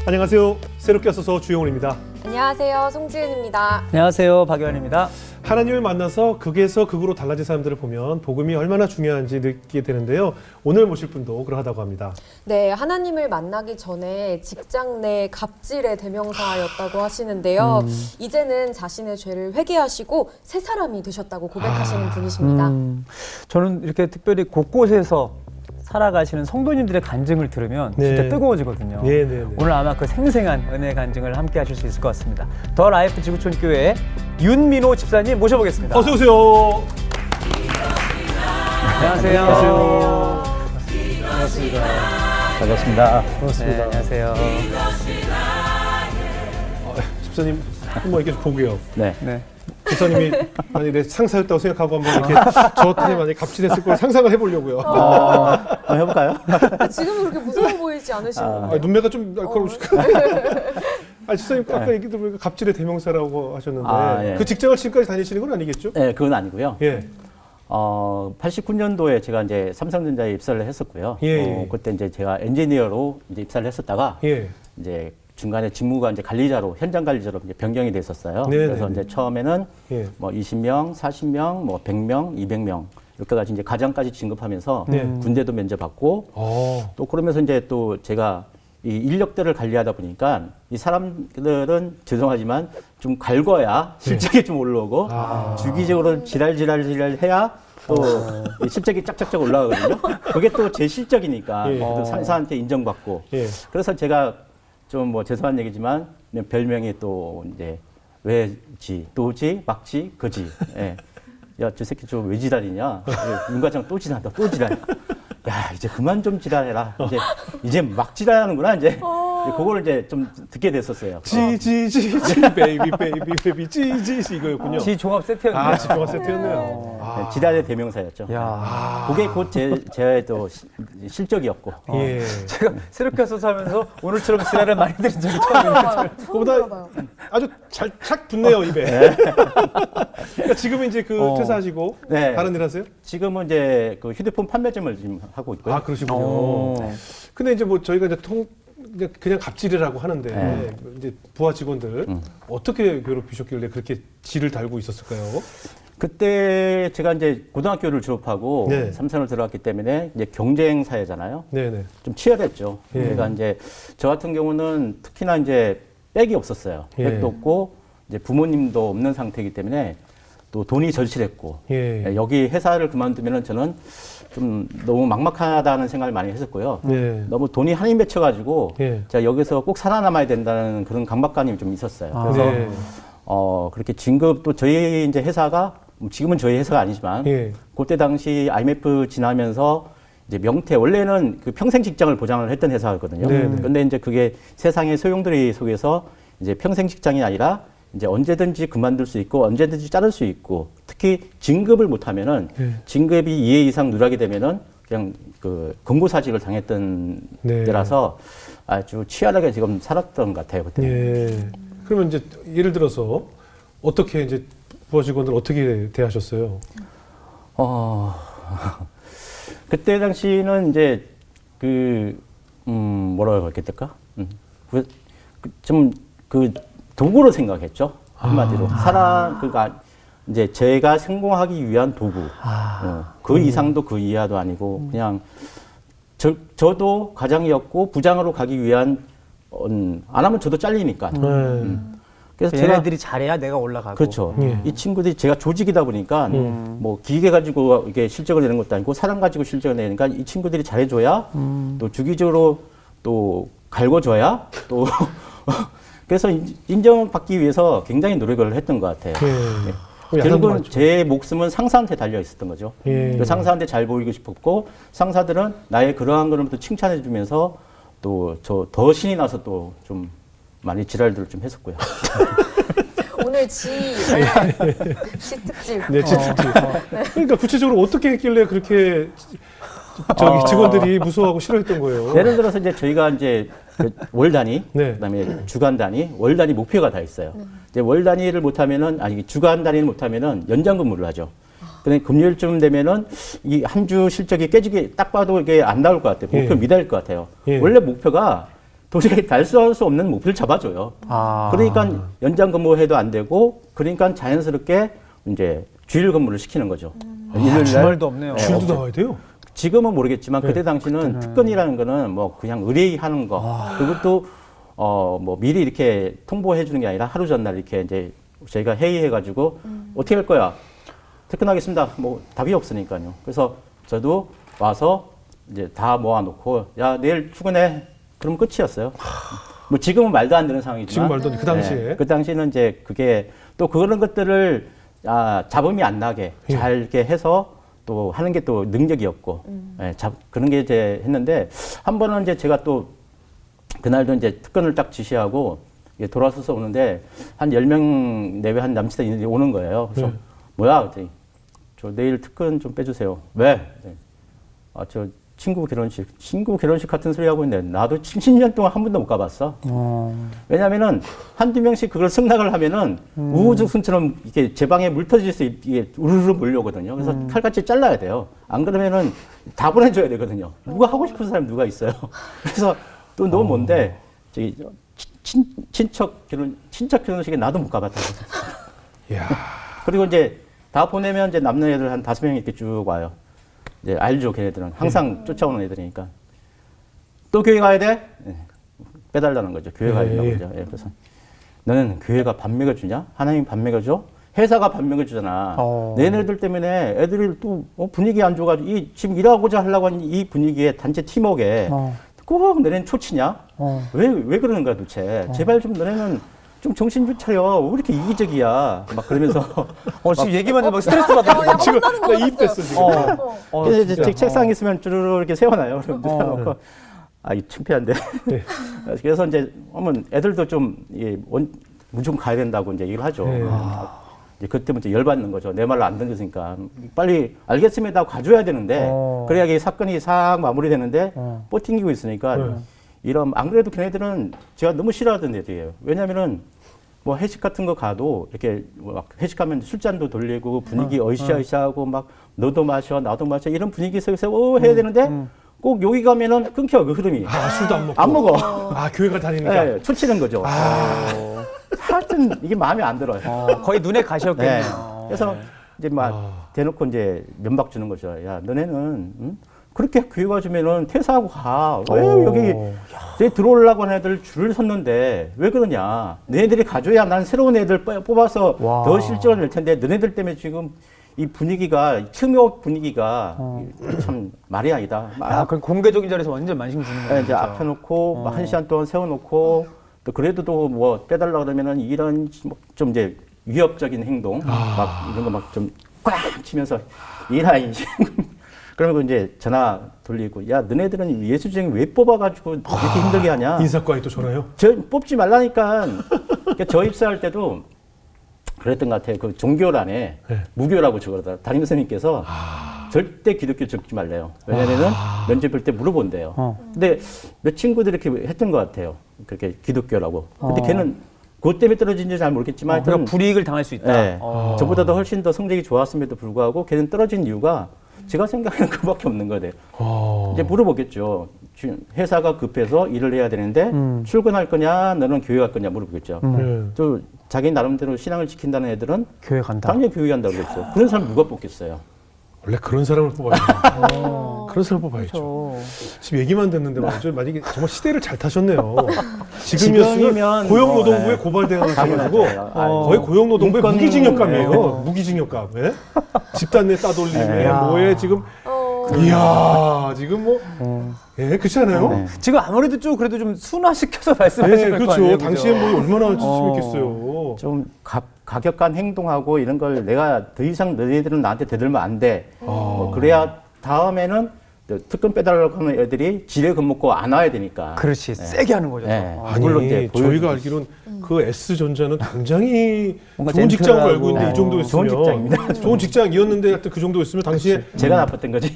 안녕하세요. 새롭게 와서 주영훈입니다. 안녕하세요. 송지은입니다. 안녕하세요. 박유한입니다. 하나님을 만나서 극에서 극으로 달라진 사람들을 보면 복음이 얼마나 중요한지 느끼게 되는데요. 오늘 모실 분도 그러하다고 합니다. 네, 하나님을 만나기 전에 직장 내 갑질의 대명사였다고 하시는데요. 이제는 자신의 죄를 회개하시고 새 사람이 되셨다고 고백하시는 분이십니다. 저는 이렇게 특별히 곳곳에서 살아가시는 성도님들의 간증을 들으면 진짜 네. 뜨거워지거든요. 네, 네, 네. 오늘 아마 그 생생한 은혜의 간증을 함께 하실 수 있을 것 같습니다. 더 라이프 지구촌 교회 윤민호 집사님 모셔보겠습니다. 어서 오세요. 안녕하세요. 안녕하세요. 반갑습니다. 반갑습니다. 반갑습니다. 네, 안녕하세요. 집사님 한번 이렇게 보게요. 네. 집사님이 만약에 내 상사였다고 생각하고 한번 이렇게 저한테 만약에 갑질했을 걸 상상을 해보려고요. 한번 해볼까요? 지금은 그렇게 무서워 보이지 않으시나요? 눈매가 좀 날카로우실까? 집사님 아까 얘기 들어보니까 갑질의 대명사라고 하셨는데 예. 그 직장을 지금까지 다니시는 건 아니겠죠? 네, 그건 아니고요. 예. 89년도에 제가 이제 삼성전자에 입사를 했었고요. 예. 그때 이제 제가 엔지니어로 이제 입사를 했었다가 예. 이제 중간에 직무가 이제 관리자로 현장 관리자로 이제 변경이 됐었어요. 네네네. 그래서 이제 처음에는 예. 뭐 20명, 40명, 뭐 100명, 200명 이렇게까지 이제 가장까지 진급하면서 네. 군대도 면접받고 또 그러면서 이제 또 제가 이 인력들을 관리하다 보니까 이 사람들은 죄송하지만 좀 갈궈야 실적이 좀 올라오고 주기적으로 지랄 해야 또 이 실적이 짝짝짝 올라가거든요. 그게 또 제 실적이니까 예. 또 상사한테 인정받고 예. 그래서 제가 좀 뭐 죄송한 얘기지만 별명이 또 이제 왜지 또지 막지 그지. 예. 야, 저 새끼 좀 왜 지랄이냐? 윤 과장 또 지랄한다, 또 지랄. 야, 이제 그만 좀 지랄해라. 이제 막 지랄하는구나, 이제. 그거를 이제 좀 듣게 됐었어요. 지지지지 베이비 지지지 이거였군요. 지 종합 세트였네요. 집중화 세트였네요. 네, 지랄의 대명사였죠. 야. 그게 곧 제 또 실적이었고. 예. 제가 새롭게 와서 살면서 오늘처럼 지랄을 많이 들은 적이 처음이에요. 그보다 아주 착 붙네요 입에. 그러니까 지금 이제 퇴사하시고 네. 다른 일 하세요? 지금은 이제 그 휴대폰 판매점을 지금 하고 있고요. 아 그러시군요. 근데 이제 뭐 저희가 이제 그냥 갑질이라고 하는데 네. 이제 부하 직원들 어떻게 괴롭히셨길래 그렇게 질을 달고 있었을까요? 그때 제가 이제 고등학교를 졸업하고 네. 삼성을 들어갔기 때문에 이제 경쟁 사회잖아요. 네네. 좀 치열했죠. 예. 제가 이제 저 같은 경우는 특히나 이제 백이 없었어요. 예. 백도 없고 이제 부모님도 없는 상태이기 때문에 또 돈이 절실했고 예. 여기 회사를 그만두면은 저는 좀 너무 막막하다는 생각을 많이 했었고요. 네. 너무 돈이 한이 맺혀가지고 예. 제가 여기서 꼭 살아남아야 된다는 그런 강박관념이 좀 있었어요. 그래서 네. 그렇게 진급 또 저희 이제 회사가 지금은 저희 회사가 아니지만 예. 그때 당시 IMF 지나면서 이제 명태 원래는 그 평생 직장을 보장을 했던 회사였거든요. 네네. 그런데 이제 그게 세상의 소용돌이 속에서 이제 평생 직장이 아니라 이제 언제든지 그만둘 수 있고 언제든지 자를 수 있고 특히 진급을 못하면은 예. 진급이 2회 이상 누락이 되면은 그냥 그 금고사직을 당했던 네. 때라서 아주 치열하게 지금 살았던 것 같아요 그때. 예. 그러면 이제 예를 들어서 어떻게 이제 부하 직원들 어떻게 대하셨어요? 그때 당시는 이제 뭐라고 할까 될까? 좀 도구로 생각했죠. 한마디로 그러니까 이제 제가 성공하기 위한 도구. 그 이상도 그 이하도 아니고 그냥 저도 과장이었고 부장으로 가기 위한 안 하면 저도 잘리니까. 그래서 얘네들이 잘해야 내가 올라가고. 그렇죠. 예. 이 친구들이 제가 조직이다 보니까 뭐 기계 가지고 이게 실적을 내는 것도 아니고 사람 가지고 실적을 내니까 이 친구들이 잘해줘야 또 주기적으로 또 갈궈줘야 또 그래서 인정받기 위해서 굉장히 노력을 했던 것 같아요. 예. 결국은 제 목숨은 상사한테 달려 있었던 거죠. 예. 그 상사한테 잘 보이고 싶었고 상사들은 나의 그러한 거를 또 칭찬해주면서 또 저 더 신이 나서 또 좀 많이 지랄들을 좀 했었고요. 오늘 시특집. 네, 특집. 그러니까 구체적으로 어떻게 했길래 그렇게 직원들이 무서워하고 싫어했던 거예요? 예를 들어서 이제 저희가 이제 월 단위, 네. 그다음에 주간 단위, 월 단위 목표가 다 있어요. 이제 월 단위를 못하면은 주간 단위를 못하면은 연장 근무를 하죠. 근데 금요일쯤 되면은 이 한 주 실적이 깨지게 딱 봐도 이게 안 나올 것 같아요. 목표 예. 미달일 것 같아요. 예. 원래 목표가 도저히 달성할 수 없는 목표를 잡아줘요. 아. 그러니까 연장 근무해도 안 되고 그러니까 자연스럽게 이제 주일 근무를 시키는 거죠. 일요일 날 주말도 없네요. 주일도 나와야 돼요? 지금은 모르겠지만 네, 그때 당시는 특근이라는 거는 뭐 그냥 의뢰하는 거 그것도 뭐 미리 이렇게 통보해 주는 게 아니라 하루 전날 이렇게 이제 저희가 회의해 가지고 어떻게 할 거야? 퇴근하겠습니다. 뭐 답이 없으니까요. 그래서 저도 와서 이제 다 모아놓고 야 내일 출근해. 그럼 끝이었어요. 뭐 지금은 말도 안 되는 상황이지만 지금 말던 그 당시에. 네, 그 당시는 이제 그게 또 그런 것들을 잡음이 안 나게 예. 잘 이렇게 해서 또 하는 게 또 능력이었고 예, 그런 게 이제 했는데 한 번은 이제 제가 또 그날도 이제 특근을 딱 지시하고 이게 돌아서서 오는데 한 10명 내외 한 남치들이 오는 거예요. 그래서 네. 뭐야? 그랬더니 저 내일 특근 좀 빼주세요. 왜? 저 친구 결혼식 같은 소리 하고 있는데 나도 10년 동안 한 번도 못 가봤어. 왜냐면은 한두 명씩 그걸 승낙을 하면은 우후죽순처럼 이게 제 방에 물 터질 수 이게 우르르 몰려오거든요. 그래서 칼같이 잘라야 돼요. 안 그러면은 다 보내줘야 되거든요. 누가 하고 싶은 사람 누가 있어요. 그래서 또 너무 뭔데 저기 친척 결혼식에 나도 못 가봤다고. 이야. 그리고 이제 다 보내면 이제 남는 애들 한 5명 이렇게 쭉 와요. 이제 알죠, 걔네들은. 항상 쫓아오는 애들이니까. 또 교회 가야 돼? 네. 빼달라는 거죠. 교회 가야 된다고 그러죠. 예, 그래서 너는 교회가 밥 먹여주냐? 하나님 밥 먹여줘? 회사가 밥 먹여주잖아. 너네들 때문에 애들이 또 분위기 안 좋아가지고 지금 일하고자 하려고 하는 이 분위기에 단체 팀워크에 꼭 너네는 초치냐? 왜 그러는 거야 도대체? 제발 좀 너네는 좀 정신 좀 차려. 왜 이렇게 이기적이야? 막 그러면서 지금 얘기만 해도 막 스트레스 받아. 지금 나 이입됐어 지금. 그래서 이제 책상에 있으면 쭈르르 이렇게 세워놔요. 그럼 누워놓고 이 창피한데. 네. 그래서 이제 애들도 좀 무조건 가야 된다고 이제 얘기를 하죠. 네. 이제 그때부터 열받는 거죠. 내 말을 안 듣으니까 빨리 알겠습니다 하고 가줘야 되는데 그래야 이 사건이 싹 마무리되는데 뽀 튕기고 있으니까 이런 안 그래도 걔네들은 제가 너무 싫어하던 애들이에요. 왜냐면은 뭐 회식 같은 거 가도 이렇게 막 회식하면 술잔도 돌리고 분위기 어이샤어이샤하고 막 너도 마셔 나도 마셔 이런 분위기 속에서 해야 되는데 꼭 여기 가면은 끊겨 그 흐름이. 술도 안 먹고. 안 먹어. 교회가 다니니까. 네, 초치는 거죠. 하여튼 이게 마음에 안 들어요. 거의 눈에 가셨겠네요. 네. 그래서 이제 막 대놓고 이제 면박 주는 거죠. 야, 너네는 그렇게 교회 가주면은 퇴사하고 가. 왜 여기 들어오려고 하는 애들 줄을 섰는데 왜 그러냐. 너네들이 가줘야 난 새로운 애들 뽑아서 더 실적을 낼 텐데 너네들 때문에 지금 이 분위기가 침묵 분위기가 참 말이 아니다. 그럼 공개적인 자리에서 완전 만신 주는 거예요. 이제 앞에 놓고 막 1시간 동안 세워놓고 또 그래도 또 뭐 빼달라 그러면은 이런 좀 이제 위협적인 행동 막 이런 거 막 좀 꽉 치면서 이라인 그러면 이제 전화 돌리고 야 너네들은 예수쟁이 왜 뽑아가지고 이렇게 힘들게 하냐. 인사과에 또 전화요? 저 뽑지 말라니까. 그러니까 저 입사할 때도 그랬던 것 같아요. 그 종교란에 무교라고 적어라. 담임 선생님께서 절대 기독교 적지 말래요. 왜냐면은 면접 볼 때 물어본대요. 근데 몇 친구들이 이렇게 했던 것 같아요. 그렇게 기독교라고. 근데 걔는 그것 때문에 떨어진지 잘 모르겠지만 그러니까 불이익을 당할 수 있다. 네. 저보다도 훨씬 더 성적이 좋았음에도 불구하고 걔는 떨어진 이유가 제가 생각하는 그밖에 없는 거예요. 이제 물어보겠죠. 회사가 급해서 일을 해야 되는데 출근할 거냐, 너는 교회 갈 거냐 물어보겠죠. 또 자기 나름대로 신앙을 지킨다는 애들은 교회 간다. 당연히 교회 간다고 그랬죠. 그런 사람 누가 뽑겠어요? 원래 그런 사람을 뽑아야죠. 그런 사람을 뽑아야죠. 지금 얘기만 듣는데 만약에 정말 시대를 잘 타셨네요. 지금이었으면 고용노동부에 고발돼가지고 거의 고용노동부의 무기징역감이에요. 무기징역감. 예? 집단 내 따돌림에 뭐에 지금 이야 지금 뭐 그렇지 않아요? 네. 지금 아무래도 좀 그래도 좀 순화시켜서 말씀하실 거 그렇죠. 아니에요. 당시에 뭐 얼마나 심했겠어요. 좀 가격간 행동하고 이런 걸 내가 더 이상 너희들은 나한테 대들면 안 돼. 그래야 다음에는 특권 빼달라고 하는 애들이 지뢰 겁먹고 안 와야 되니까. 그렇지. 세게 하는 거죠. 네. 아니, 물론 이제 저희가 알기로는 그 S전자는 굉장히 뭔가 좋은 직장으로 알고 있는데 네. 이 정도였으면 좋은 직장입니다. 좋은 직장이었는데 하여튼 그 정도였으면 당시에 제가 나빴던 거지.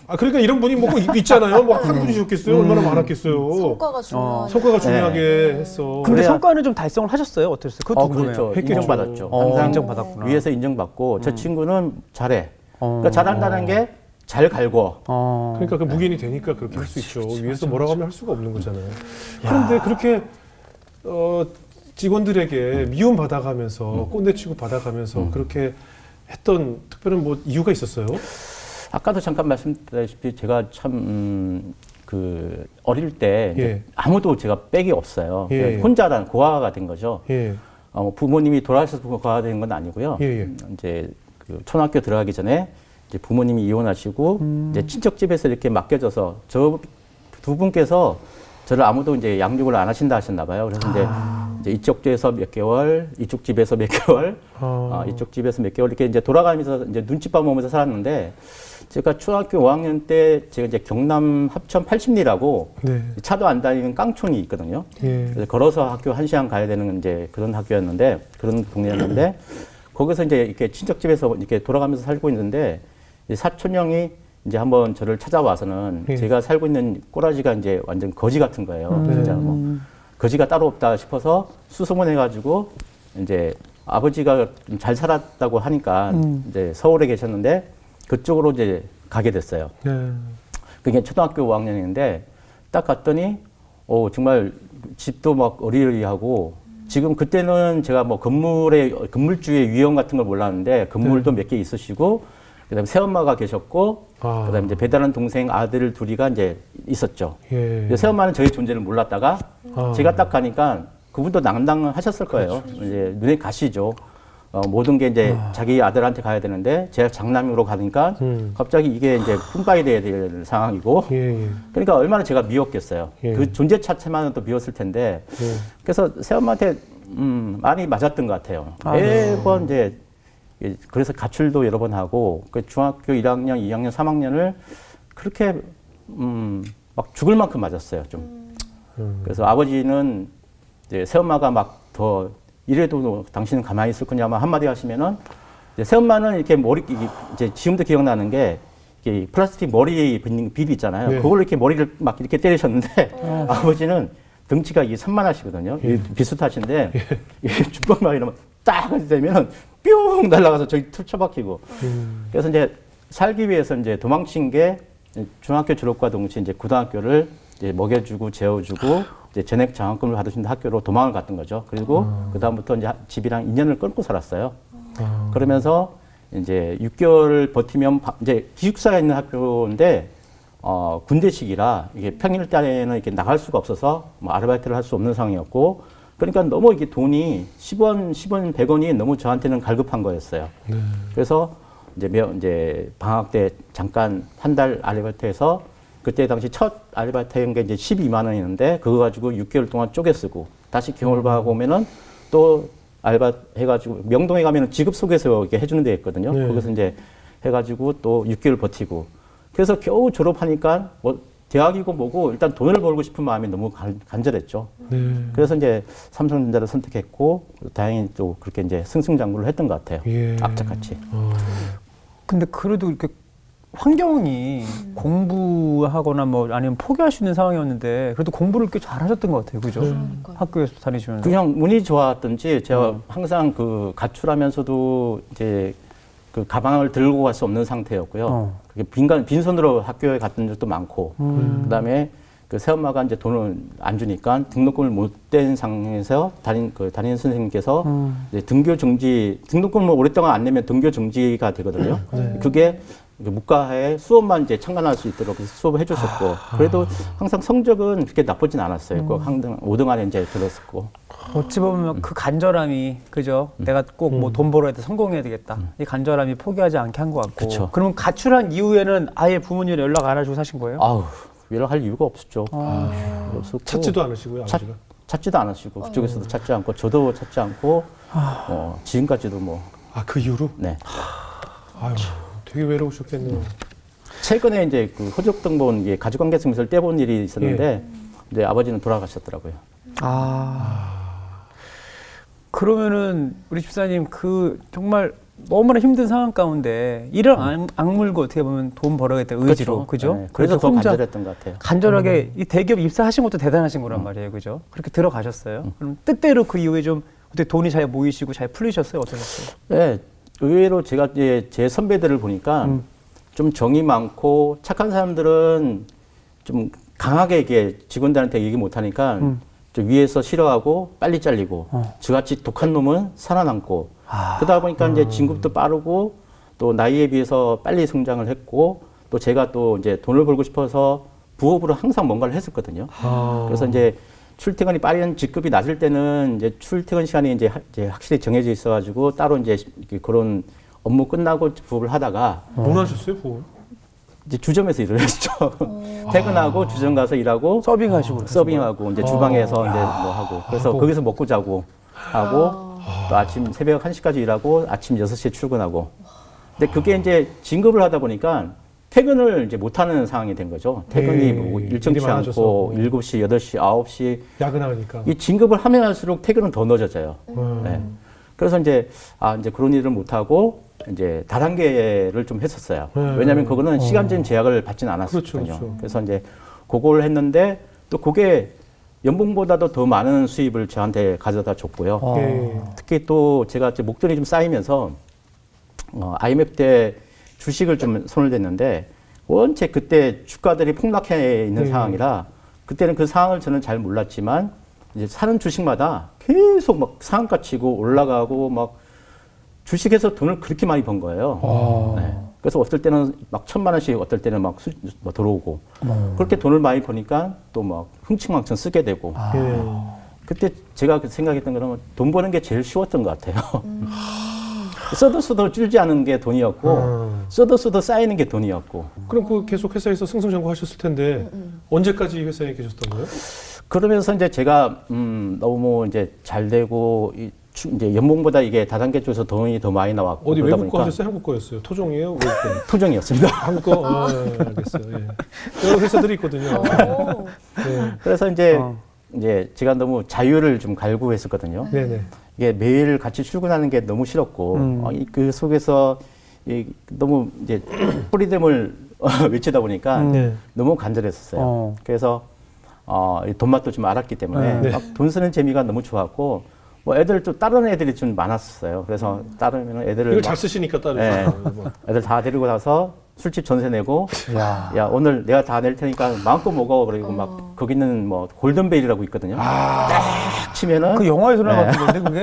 그러니까 이런 분이 뭐 있잖아요. 뭐 한 분이셨겠어요. 얼마나 많았겠어요. 성과가 중요하니까. 성과가 중요하게 했어. 근데 그래야- 성과는 좀 달성을 하셨어요? 어땠어요? 그것도 궁금해요. 그렇죠. 했겠죠. 인정받았죠. 항상 인정받았구나. 위에서 인정받고 저 친구는 잘해. 그러니까 잘한다는 게 잘 갈고 그러니까 그 무기인이 되니까 그렇게 할 수 있죠. 위에서 뭐라고 하면 할 수가 없는 거잖아요. 그런데 그렇게 직원들에게 미움 받아가면서 꼰대치고 받아가면서 그렇게 했던 특별한 뭐 이유가 있었어요? 아까도 잠깐 말씀드렸다시피 제가 참 그 어릴 때 예. 아무도 제가 백이 없어요. 예. 혼자란 고아가 된 거죠. 예. 뭐 부모님이 돌아가셔서 고아가 된 건 아니고요. 예. 이제 그 초등학교 들어가기 전에 이제 부모님이 이혼하시고 이제 친척 집에서 이렇게 맡겨져서 저 두 분께서 저를 아무도 이제 양육을 안 하신다 하셨나 봐요. 그래서 이제 이쪽 집에서 몇 개월, 이쪽 집에서 몇 개월, 이쪽 집에서 몇 개월 이렇게 이제 돌아가면서 이제 눈칫밥 먹으면서 살았는데 제가 초등학교 5학년 때 제가 이제 경남 합천 80리라고 네. 차도 안 다니는 깡촌이 있거든요. 예. 그래서 걸어서 학교 1시간 가야 되는 이제 그런 학교였는데 그런 동네였는데 거기서 이제 이렇게 친척집에서 이렇게 돌아가면서 살고 있는데 이제 사촌 형이 이제 한번 저를 찾아와서는 예. 제가 살고 있는 꼬라지가 이제 완전 거지 같은 거예요. 진짜 뭐 거지가 따로 없다 싶어서 수소문 해가지고 이제 아버지가 좀 잘 살았다고 하니까 이제 서울에 계셨는데 그쪽으로 이제 가게 됐어요. 네. 그게 초등학교 5학년인데 딱 갔더니 정말 집도 막 어리어리하고 지금 그때는 제가 뭐 건물주의 유형 같은 걸 몰랐는데 건물도 몇 개 있으시고 그다음에 새엄마가 계셨고 그다음에 이제 배달한 동생 아들 둘이가 이제 있었죠. 예. 근데 새엄마는 저희 존재를 몰랐다가 제가 딱 가니까 그분도 낭당하셨을 거예요. 이제 눈에 가시죠. 모든 게 이제 자기 아들한테 가야 되는데 제가 장남으로 가니까 갑자기 이게 이제 품바이 돼야 될 상황이고 예. 그러니까 얼마나 제가 미웠겠어요. 예. 그 존재 자체만은 또 미웠을 텐데 예. 그래서 새엄마한테 많이 맞았던 것 같아요. 매번 이제 그래서 가출도 여러 번 하고 그 중학교 1학년, 2학년, 3학년을 그렇게 막 죽을 만큼 맞았어요. 좀. 그래서 아버지는 이제 새엄마가 막 더 이래도 당신은 가만히 있을 거냐만 한마디 하시면은 이제 새엄마는 이렇게 머리 이제 지금도 기억나는 게 이게 플라스틱 머리에 붙는 비비 있잖아요. 네. 그걸로 이렇게 머리를 막 이렇게 때리셨는데 아버지는 등치가 이게 산만하시거든요. 비슷하신데 이게 주먹만 이러면 딱 되면은 뿅 날아가서 저기 툭 쳐박히고. 그래서 이제 살기 위해서 이제 도망친 게 중학교 졸업과 동시에 이제 고등학교를 이제 먹여주고 재워주고 이제 전액 장학금을 받을 수 있는 학교로 도망을 갔던 거죠. 그리고 그 다음부터 이제 집이랑 인연을 끊고 살았어요. 그러면서 이제 6개월 버티면 이제 기숙사가 있는 학교인데 군대식이라 이게 평일 때는 이렇게 나갈 수가 없어서 뭐 아르바이트를 할 수 없는 상황이었고 그러니까 너무 이게 돈이 10원, 100원이 너무 저한테는 갈급한 거였어요. 그래서 이제 방학 때 잠깐 한 달 아르바이트해서 그때 당시 첫 아르바이트 한 게 이제 12만 원이었는데 그거 가지고 6개월 동안 쪼개 쓰고 다시 경월방학 오면은 또 알바 해가지고 명동에 가면은 지급 소개서 이렇게 해주는 데 있거든요. 네. 거기서 이제 해가지고 또 6개월 버티고 그래서 겨우 졸업하니까 뭐 대학이고 뭐고 일단 돈을 벌고 싶은 마음이 너무 간절했죠. 네. 그래서 이제 삼성전자를 선택했고 다행히 또 그렇게 이제 승승장구를 했던 것 같아요. 예. 악착같이. 근데 그래도 이렇게 환경이 공부하거나 뭐 아니면 포기할 수 있는 상황이었는데 그래도 공부를 꽤 잘하셨던 것 같아요, 그죠? 학교에서 다니시면서. 그냥 운이 좋았던지 제가 항상 그 가출하면서도 이제 그 가방을 들고 갈 수 없는 상태였고요. 그게 빈손으로 학교에 갔던 적도 많고, 그다음에 그 새엄마가 이제 돈을 안 주니까 등록금을 못 댄 상황에서 담임 선생님께서 이제 등록금을 오랫동안 안 내면 등교 정지가 되거든요. 그게 묵과에 수업만 이제 참관할 수 있도록 수업을 해주셨고, 그래도 항상 성적은 그렇게 나쁘진 않았어요. 꼭 5등 안에 이제 들었었고. 어찌 보면 그 간절함이, 그죠? 내가 꼭 뭐 돈 벌어야 돼, 성공해야 되겠다. 이 간절함이 포기하지 않게 한 것 같고. 그쵸. 그러면 가출한 이후에는 아예 부모님이 연락 안 해주고 사신 거예요? 아우, 연락할 이유가 없었죠. 없었고. 찾지도 않으시고요, 아버지가. 찾지도 않으시고, 그쪽에서도 찾지 않고, 저도 찾지 않고, 지금까지도 뭐. 그 이후로? 네. 아유, 되게 외로우셨겠네요. 최근에 이제 그 호적 등본 가족관계 증명서를 떼본 일이 있었는데, 이제 아버지는 돌아가셨더라고요. 그러면은 우리 집사님 그 정말 너무나 힘든 상황 가운데 이를 악물고 어떻게 보면 돈 벌어야겠다 의지로, 그죠? 네, 그래서 더 간절했던 것 같아요. 간절하게 이 대기업 입사하신 것도 대단하신 거란 말이에요, 그죠? 그렇게 들어가셨어요. 그럼 뜻대로 그 이후에 좀 어떻게 돈이 잘 모이시고 잘 풀리셨어요, 어떠셨어요? 네, 의외로 제가 이제 제 선배들을 보니까 좀 정이 많고 착한 사람들은 좀 강하게 이게 직원들한테 얘기 못 하니까 좀 위에서 싫어하고 빨리 잘리고 저같이 독한 놈은 살아남고 그러다 보니까 이제 진급도 빠르고 또 나이에 비해서 빨리 성장을 했고 또 제가 또 이제 돈을 벌고 싶어서 부업으로 항상 뭔가를 했었거든요. 그래서 이제 출퇴근이 빠른 직급이 낮을 때는 이제 출퇴근 시간이 이제 확실히 정해져 있어가지고 따로 이제 그런 업무 끝나고 부업을 하다가 뭘 하셨어요, 부업? 이제 주점에서 일을 했죠. 퇴근하고 주점 가서 일하고 서빙하시고 서빙하고 이제 주방에서 이제 뭐 하고 그래서 거기서 먹고 자고 하고 또 아침 새벽 1시까지 일하고 아침 6시에 출근하고 근데 그게 이제 진급을 하다 보니까 퇴근을 이제 못하는 상황이 된 거죠. 퇴근이 뭐 일정치 일이 많아져서. 않고 7시, 8시, 9시 야근하니까. 이 진급을 하면 할수록 퇴근은 더 늦어져요. 네. 그래서 이제 이제 그런 일을 못 하고 이제 다단계를 좀 했었어요. 왜냐하면 그거는 시간적인 제약을 받지는 않았거든요. 그렇죠. 그래서 이제 그걸 했는데 또 그게 연봉보다도 더 많은 수입을 저한테 가져다 줬고요. 예. 특히 또 제가 이제 목돈이 좀 쌓이면서 IMF 때 주식을 좀 손을 댔는데 원체 그때 주가들이 폭락해 있는 상황이라 그때는 그 상황을 저는 잘 몰랐지만 이제 사는 주식마다 계속 막 상한가 치고 올라가고 막 주식에서 돈을 그렇게 많이 번 거예요. 네. 그래서 어떨 때는 막 1,000만 원씩 어떨 때는 막 들어오고 그렇게 돈을 많이 버니까 또 막 흥청망청 쓰게 되고 그때 제가 생각했던 거는 돈 버는 게 제일 쉬웠던 것 같아요. 써도 줄지 않은 게 돈이었고 써도 쌓이는 게 돈이었고 그럼 그 계속 회사에서 승승장구하셨을 텐데 언제까지 회사에 계셨던 거예요? 그러면서 이제 제가 너무 이제 잘 되고 이제 연봉보다 이게 다단계 쪽에서 돈이 더 많이 나왔고 어디 그러다 외국 거 보니까 하셨어요? 한국 거였어요? 토종이에요? 외국 거? 토종이었습니다. 한국 거? 아, 알겠어요. 예. 여러 회사들이 있거든요. 네. 그래서 이제 제가 너무 자유를 좀 갈구했었거든요. 네네. 이게 매일 같이 출근하는 게 너무 싫었고 그 속에서 너무 이제 뿌리됨을 외치다 보니까 너무 간절했었어요. 그래서 이 돈맛도 좀 알았기 때문에 막 돈 쓰는 재미가 너무 좋았고 뭐 애들 또 다른 애들이 좀 많았었어요. 그래서 따르면 애들을 이걸 잘 쓰시니까 따로. 네. 애들 다 데리고 나서 술집 전세 내고 야 오늘 내가 다 낼 테니까 마음껏 먹어 그리고 막 거기는 뭐 골든벨이라고 있거든요. 딱 치면은 그 영화에서 나왔던 건데 그게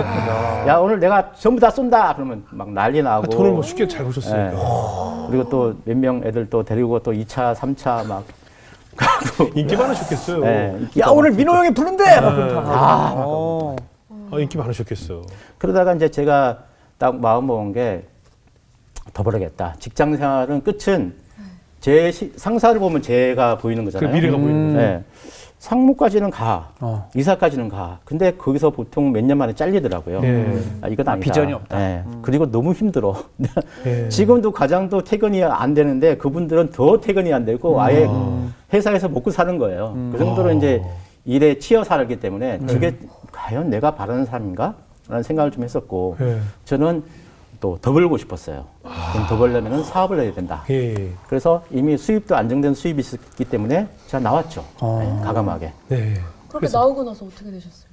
야 오늘 내가 전부 다 쏜다 그러면 막 난리 나고 돈을 뭐 쉽게 잘 버셨으니까. 그리고 또 몇 명 애들 또 데리고 또 2차, 3차 막 가고 인기 많으셨겠어요. 야 오늘 민호 형이 부른대. 인기 많으셨겠어요. 그러다가 이제 제가 딱 마음 먹은 게 더 벌어야겠다. 직장 생활은 끝은 제 상사를 보면 제가 보이는 거잖아요. 그 미래가 보이는 거죠. 네. 상무까지는 가. 이사까지는 가. 근데 거기서 보통 몇 년 만에 잘리더라고요. 이건 아니다. 비전이 없다. 네. 그리고 너무 힘들어. 지금도 과장도 퇴근이 안 되는데 그분들은 더 퇴근이 안 되고 아예 회사에서 먹고 사는 거예요. 그 정도로 이제 일에 치여 살기 때문에 그게 과연 내가 바라는 삶인가? 라는 생각을 좀 했었고 저는 또 더 벌고 싶었어요. 그럼 더 벌려면 사업을 해야 된다. 그래서 이미 수입도 안정된 수입이 있었기 때문에 제가 나왔죠. 과감하게. 그렇게 나오고 나서 어떻게 되셨어요?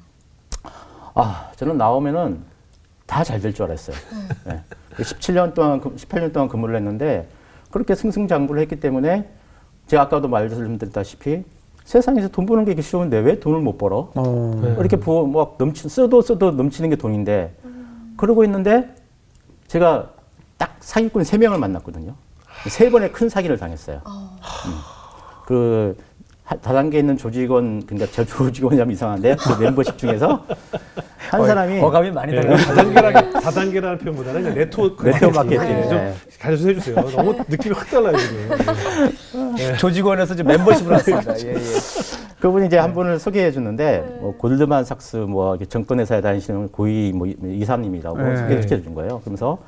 저는 나오면은 다 잘 될 줄 알았어요. 18년 동안 근무를 했는데 그렇게 승승장구를 했기 때문에 제가 아까도 말씀드렸다시피 세상에서 돈 버는 게 이렇게 쉬운데 왜 돈을 못 벌어? 이렇게 막 써도 넘치는 게 돈인데 그러고 있는데 제가 딱 사기꾼 3명을 만났거든요. 3번의 큰 사기를 당했어요. 그 다단계에 있는 조직원, 그러니까 저 조직원이라면 이상한데 그 멤버십 중에서 한 사람이 어감이 많이 달라요. 다단계라는 표현보다는 이제 네트워크 마케팅. 좀 가르쳐 해주세요. 너무 느낌이 확 달라요 지금. 조직원에서 지금 멤버십을 왔습니다. 그분이 이제 한 분을 소개해 줬는데 뭐 골드만삭스 뭐 정권회사에 다니시는 고위 뭐 이사님이라고 소개시켜 준 거예요. 그러면서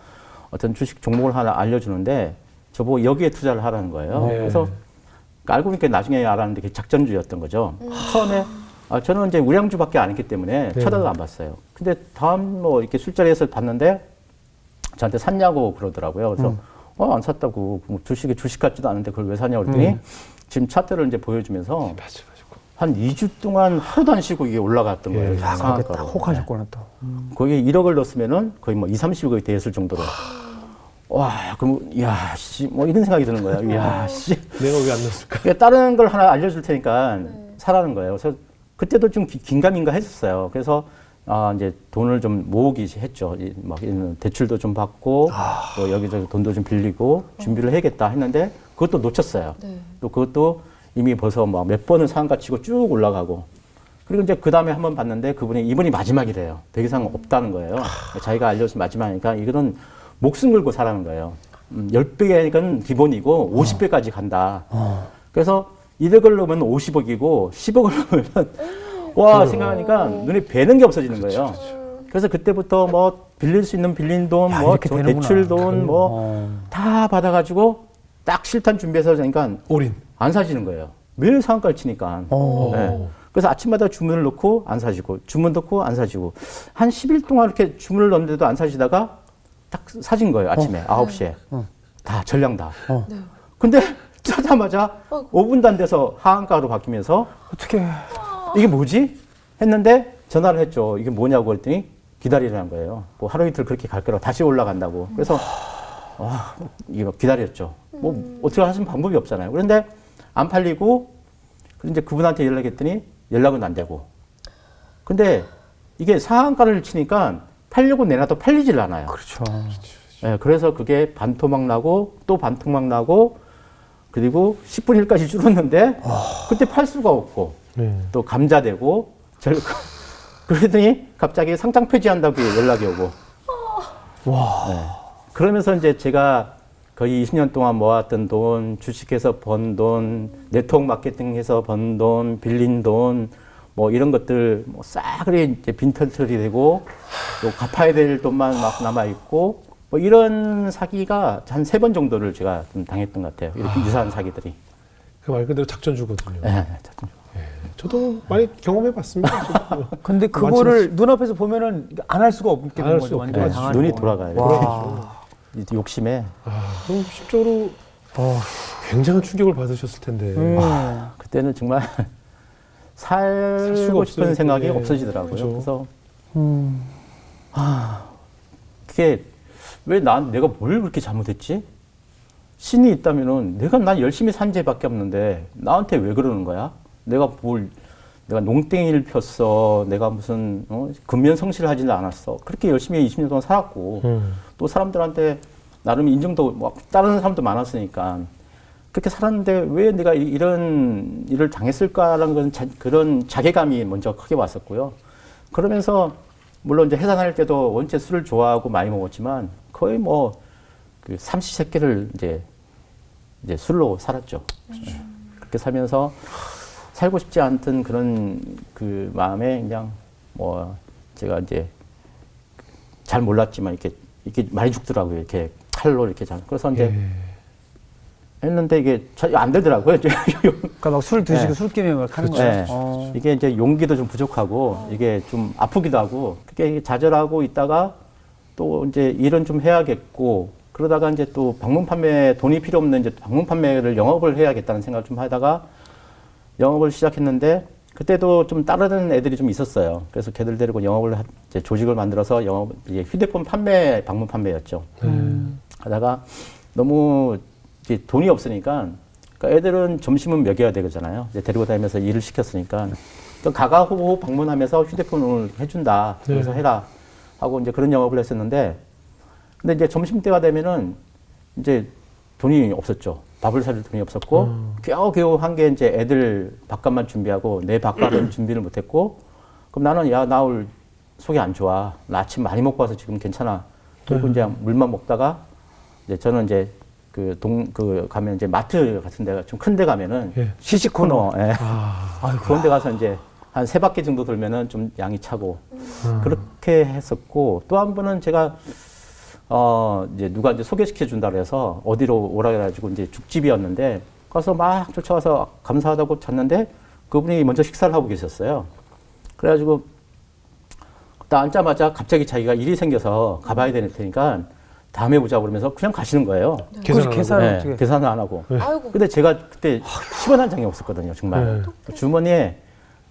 어떤 주식 종목을 하나 알려주는데 저보고 여기에 투자를 하라는 거예요. 그래서 알고 보니까 나중에 알았는데 그게 작전주였던 거죠. 처음에 저는 이제 우량주밖에 안 했기 때문에 쳐다도 안 봤어요. 근데 다음 뭐 이렇게 술자리에서 봤는데 저한테 샀냐고 그러더라고요. 그래서 안 샀다고 뭐 주식이 주식 같지도 않은데 그걸 왜 사냐고 그랬더니 지금 차트를 이제 보여주면서 한 2주 동안 하루도 안 쉬고 이게 올라갔던 거예요. 상한가로. 혹하셨구나 또. 거기 1억을 넣었으면은 거의 뭐 20, 30억이 됐을 정도로. 와, 그럼, 야, 씨, 뭐 이런 생각이 드는 거예요. 야, 씨. 내가 왜 안 넣었을까? 그러니까 다른 걸 하나 알려줄 테니까 사라는 거예요. 그래서 그때도 좀 긴가민가 했었어요. 그래서 이제 돈을 좀 모으기 했죠. 막 대출도 좀 받고 또 여기저기 돈도 좀 빌리고 준비를 해야겠다 했는데 그것도 놓쳤어요. 네. 또 그것도 이미 벌써 막 몇 번을 상한가 치고 쭉 올라가고 그리고 이제 그 다음에 한번 봤는데 이분이 마지막이래요. 더 이상 없다는 거예요. 자기가 알려준 마지막이니까 이거는 목숨 걸고 사라는 거예요. 10배니까 기본이고 50배까지 간다. 그래서 1억을 넣으면 50억이고 10억을 넣으면 와 생각하니까 눈에 뵈는 게 없어지는 거예요. 그래서 그때부터 뭐 빌릴 수 있는 빌린 돈, 야, 뭐 이렇게 되는구나. 대출 돈, 뭐 다 받아가지고 딱 실탄 준비해서 그러니까 올인. 안 사시는 거예요. 매일 상한가를 치니까. 네. 그래서 아침마다 주문을 넣고 안 사시고 주문 넣고 안 사시고 한 10일 동안 이렇게 주문을 넣는데도 안 사시다가 딱 사신 거예요. 아침에 9시에. 다 전량 다. 네. 근데 사자마자 5분도 안 돼서 하한가로 바뀌면서 어떻게? 이게 뭐지? 했는데 전화를 했죠. 이게 뭐냐고 그랬더니 기다리라는 거예요. 뭐 하루 이틀 그렇게 갈 거라고 다시 올라간다고. 그래서 이거 기다렸죠. 뭐 어떻게 하시는 방법이 없잖아요. 그런데 안 팔리고 이제 그분한테 연락했더니 연락은 안 되고. 근데 이게 상한가를 치니까 팔려고 내놔도 팔리질 않아요. 그렇죠. 네, 그래서 그게 반토막 나고 또 반토막 나고 그리고 10분 1까지 줄었는데 그때 팔 수가 없고 네. 또 감자되고 그러더니 갑자기 상장 폐지한다고 연락이 오고. 와. 네. 그러면서 이제 제가 거의 20년 동안 모았던 돈, 주식해서 번 돈, 네트워크 마케팅해서 번 돈, 빌린 돈, 뭐 이런 것들 뭐 싸그리 이제 빈털털이 되고 또 갚아야 될 돈만 막 남아 있고 뭐 이런 사기가 한 3번 정도를 제가 좀 당했던 것 같아요. 이렇게 유사한 사기들이. 그 말 그대로 작전주거든요. 네, 저도 많이 경험해봤습니다. 근데 그거를 눈앞에서 보면은 안 할 수가 없게 안할 되는 수가 거죠. 없게 완전히 되죠. 당하는 눈이 거. 돌아가요. 와. 이렇게 욕심에. 그럼 실제로 굉장한 충격을 받으셨을 텐데. 그때는 정말 살 수가 살고 싶은 없어요. 생각이 예. 없어지더라고요. 그죠. 그래서 그게 왜 내가 뭘 그렇게 잘못했지? 신이 있다면은 난 열심히 산 죄밖에 없는데 나한테 왜 그러는 거야? 내가 농땡이를 폈어. 내가 무슨 근면성실을 하지는 않았어. 그렇게 열심히 20년 동안 살았고 또 사람들한테 나름 인정도 뭐 다른 사람도 많았으니까 그렇게 살았는데 왜 내가 이런 일을 당했을까라는 그런 자괴감이 먼저 크게 왔었고요. 그러면서 물론 이제 해산할 때도 원체 술을 좋아하고 많이 먹었지만 거의 뭐 그 삼시세끼를 이제 술로 살았죠. 그렇게 살면서 살고 싶지 않던 그런 그 마음에 그냥 뭐 제가 이제 잘 몰랐지만 이렇게 많이 죽더라고요. 이렇게 칼로 이렇게 그래서 이제 했는데 이게 잘 안 되더라고요. 그러니까 막 술 드시고 네. 술김에 막 하는 네. 거예요. 이게 이제 용기도 좀 부족하고 이게 좀 아프기도 하고 그렇게 좌절하고 있다가 또 이제 일은 좀 해야겠고 그러다가 이제 또 방문 판매 돈이 필요 없는 이제 방문 판매를 영업을 해야겠다는 생각을 좀 하다가 영업을 시작했는데 그때도 좀 따르는 애들이 좀 있었어요. 그래서 걔들 데리고 영업을 이제 조직을 만들어서 이제 휴대폰 판매 방문 판매였죠. 하다가 너무 이제 돈이 없으니까 그러니까 애들은 점심은 먹여야 되잖아요. 이제 데리고 다니면서 일을 시켰으니까 또 가가호호 방문하면서 휴대폰을 해준다. 그래서 해라 하고 이제 그런 영업을 했었는데 근데 이제 점심때가 되면은 이제 돈이 없었죠. 밥을 살 돈이 없었고 겨우겨우 한 게 이제 애들 밥값만 준비하고 내 밥값은 준비를 못했고 그럼 나는 나 오늘 속이 안 좋아. 나 아침 많이 먹고 와서 지금 괜찮아. 그리고 이제 물만 먹다가 이제 저는 이제 가면 이제 마트 같은 데가 좀 큰 데 가면은 시식 코너. 예. 그런 데 가서 이제 한 3바퀴 정도 돌면은 좀 양이 차고 그렇게 했었고 또 한 번은 제가 이제 누가 이제 소개시켜 준다 그래서 어디로 오라 그래가지고 이제 죽집이었는데 가서 막 쫓아와서 감사하다고 잤는데 그분이 먼저 식사를 하고 계셨어요. 그래가지고 딱 앉자마자 갑자기 자기가 일이 생겨서 가봐야 되는 테니까 다음에 보자 그러면서 그냥 가시는 거예요. 계산을 안 하고. 아이고. 근데 제가 그때 10원 한 장이 없었거든요, 정말. 주머니에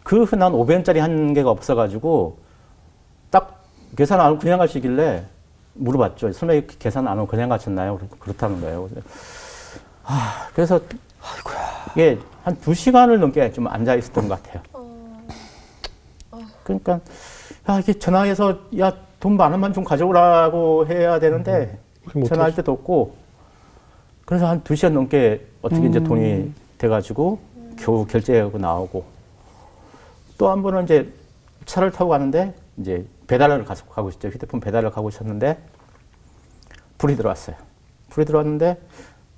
그 흔한 500원짜리 한 개가 없어가지고 딱 계산 안 하고 그냥 가시길래 물어봤죠. 설마 이렇게 계산 안 하고 그냥 가셨나요? 그렇다는 거예요. 그래서 이게 한 2시간을 넘게 좀 앉아 있었던 것 같아요. 그러니까 야, 이게 전화해서 야, 돈 10,000원만 좀 가져오라고 해야 되는데 전화할 때도 없고 그래서 한 2시간 넘게 어떻게 이제 돈이 돼가지고 겨우 결제하고 나오고 또 한 번은 이제 차를 타고 가는데 이제 배달을 가고 있었죠. 휴대폰 배달을 가고 있었는데 불이 들어왔어요. 불이 들어왔는데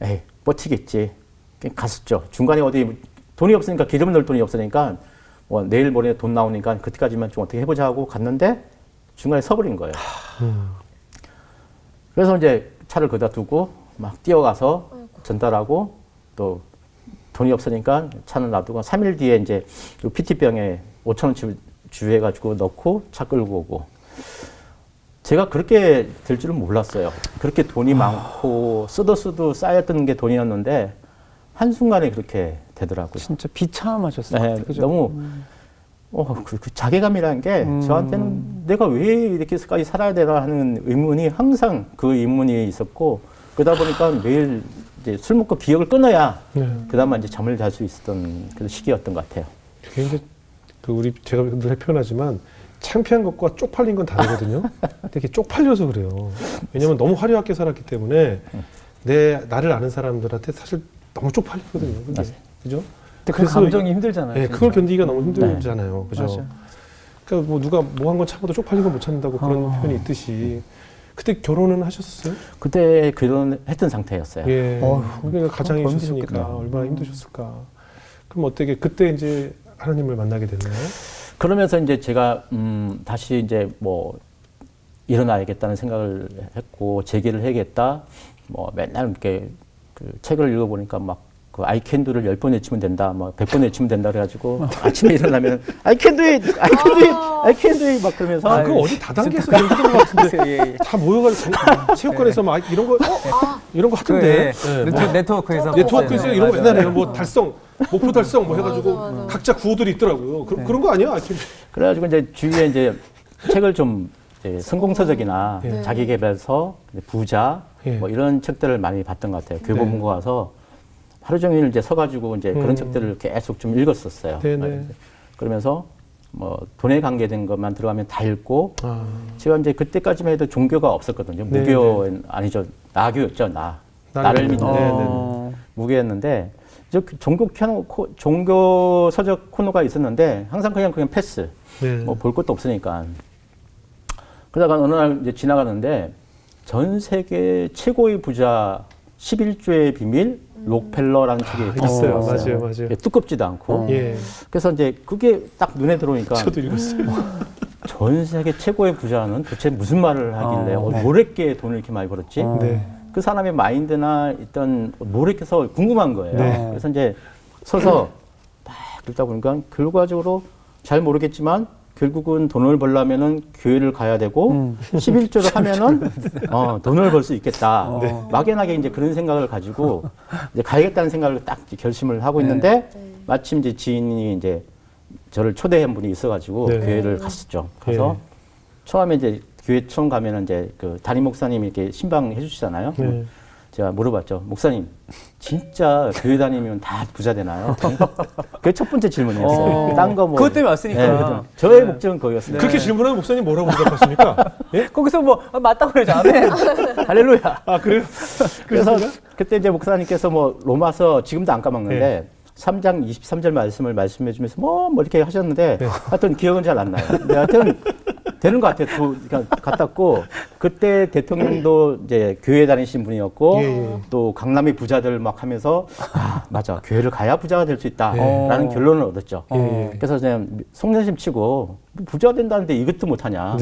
에이 버티겠지. 갔었죠. 중간에 어디 돈이 없으니까 기름 넣을 돈이 없으니까 뭐 내일 모레 돈 나오니까 그때까지만 좀 어떻게 해보자 하고 갔는데 중간에 서버린 거예요. 그래서 이제 차를 거기다 두고 막 뛰어가서 전달하고 또 돈이 없으니까 차는 놔두고 3일 뒤에 이제 PT병에 5,000원치 주해가지고 넣고 차 끌고 오고 제가 그렇게 될 줄은 몰랐어요. 그렇게 돈이 많고 쓰도 쌓였던 게 돈이었는데 한순간에 그렇게 되더라고요. 진짜 비참하셨어요. 네, 그죠? 너무 그 자괴감이라는 게 저한테는 내가 왜 이렇게까지 살아야 되나 하는 의문이 항상 그 의문이 있었고 그러다 보니까 매일 이제 술 먹고 기억을 끊어야 그다음에 이제 잠을 잘 수 있었던 그 시기였던 것 같아요. 그게 이제 제가 늘 표현하지만 창피한 것과 쪽팔린 건 다르거든요. 근데 이게 쪽팔려서 그래요. 왜냐면 너무 화려하게 살았기 때문에 나를 아는 사람들한테 사실 너무 쪽팔리거든요. 그게. 그죠? 근데 그 감정이 힘들잖아요. 네, 그걸 견디기가 너무 힘들잖아요. 그죠? 맞아요. 그러니까 뭐 누가 뭐 한 건 참아도 쪽팔린 건 못 참는다고 그런 표현이 있듯이. 그때 결혼은 하셨어요? 그때 결혼했던 상태였어요. 예. 그러니까 가장이 있었으니까 얼마나 힘드셨을까. 그럼 어떻게 그때 이제 하나님을 만나게 됐나요? 그러면서 이제 제가 다시 이제 뭐 일어나야겠다는 생각을 했고 재기를 해야겠다. 뭐 맨날 이렇게 그 책을 읽어보니까 막 그 I can do를 10번 외치면 된다, 뭐 100번 외치면 된다 그래가지고 아침에 일어나면 I can do it, I can do it, I can do it 막 그러면서 그거 어디 다단계에서 얘기하는 것 같은데 다 모여가지고 체육관에서 막 이런 거 이런 거 하던데. 네트워크에서 네트워크에서 이런 거 맨날 해요. 뭐 달성, 목표 달성 뭐 해가지고 각자 구호들이 있더라고요. 그런 거 아니야? 그래가지고 이제 주위에 이제 책을 좀 성공서적이나 자기계발서, 부자 뭐 이런 책들을 많이 봤던 것 같아요. 교보문고 가서 하루 종일 이제 서가지고 이제 그런 책들을 계속 좀 읽었었어요. 그러면서 뭐 돈에 관계된 것만 들어가면 다 읽고 제가 이제 그때까지만 해도 종교가 없었거든요. 무교 아니죠. 나교였죠. 나를 믿는 무교였는데 종교 서적 코너가 있었는데 항상 그냥 패스. 뭐 볼 것도 없으니까. 그러다가 어느 날 이제 지나가는데 전 세계 최고의 부자 11조의 비밀 록펠러라는 책이 있어요. 맞아요. 두껍지도 않고. 그래서 이제 그게 딱 눈에 들어오니까 저도 읽었어요. 전 세계 최고의 부자는 도대체 무슨 말을 하길래 뭘 했기에 돈을 이렇게 많이 벌었지? 그 사람의 마인드나 있던 뭘 했겠어 궁금한 거예요. 그래서 이제 서서 막 읽다 보니까 결과적으로 잘 모르겠지만 결국은 돈을 벌려면은 교회를 가야 되고 11조를 하면은 돈을 벌 수 있겠다. 막연하게 이제 그런 생각을 가지고 이제 가야겠다는 생각을 딱 결심을 하고 있는데 마침 이제 지인이 이제 저를 초대한 분이 있어가지고 교회를 갔었죠. 그래서 처음에 이제 교회 처음 가면은 이제 그 담임 목사님이 이렇게 신방해 주시잖아요. 제가 물어봤죠. 목사님, 진짜 교회 다니면 다 부자 되나요? 그게 첫 번째 질문이었어요. 딴 거 뭐. 그것 때문에 왔으니까. 저의 목적은 거기였어요. 그렇게 질문하면 목사님 뭐라고 대답하십니까? 거기서 뭐 맞다고 그러죠. 아멘. 할렐루야. 그래요? 그래서 그때 이제 목사님께서 뭐 로마서 지금도 안 까먹는데 3장 23절 말씀을 말씀해 주면서 뭐 이렇게 하셨는데 하여튼 기억은 잘 안 나요. 근데 하여튼 되는 것 같아요. 같았고 그때 대통령도 이제 교회 다니신 분이었고 또 강남의 부자들 막 하면서 맞아 교회를 가야 부자가 될 수 있다라는 결론을 얻었죠. 그래서 그냥 속내심 치고 부자 된다는데 이것도 못하냐.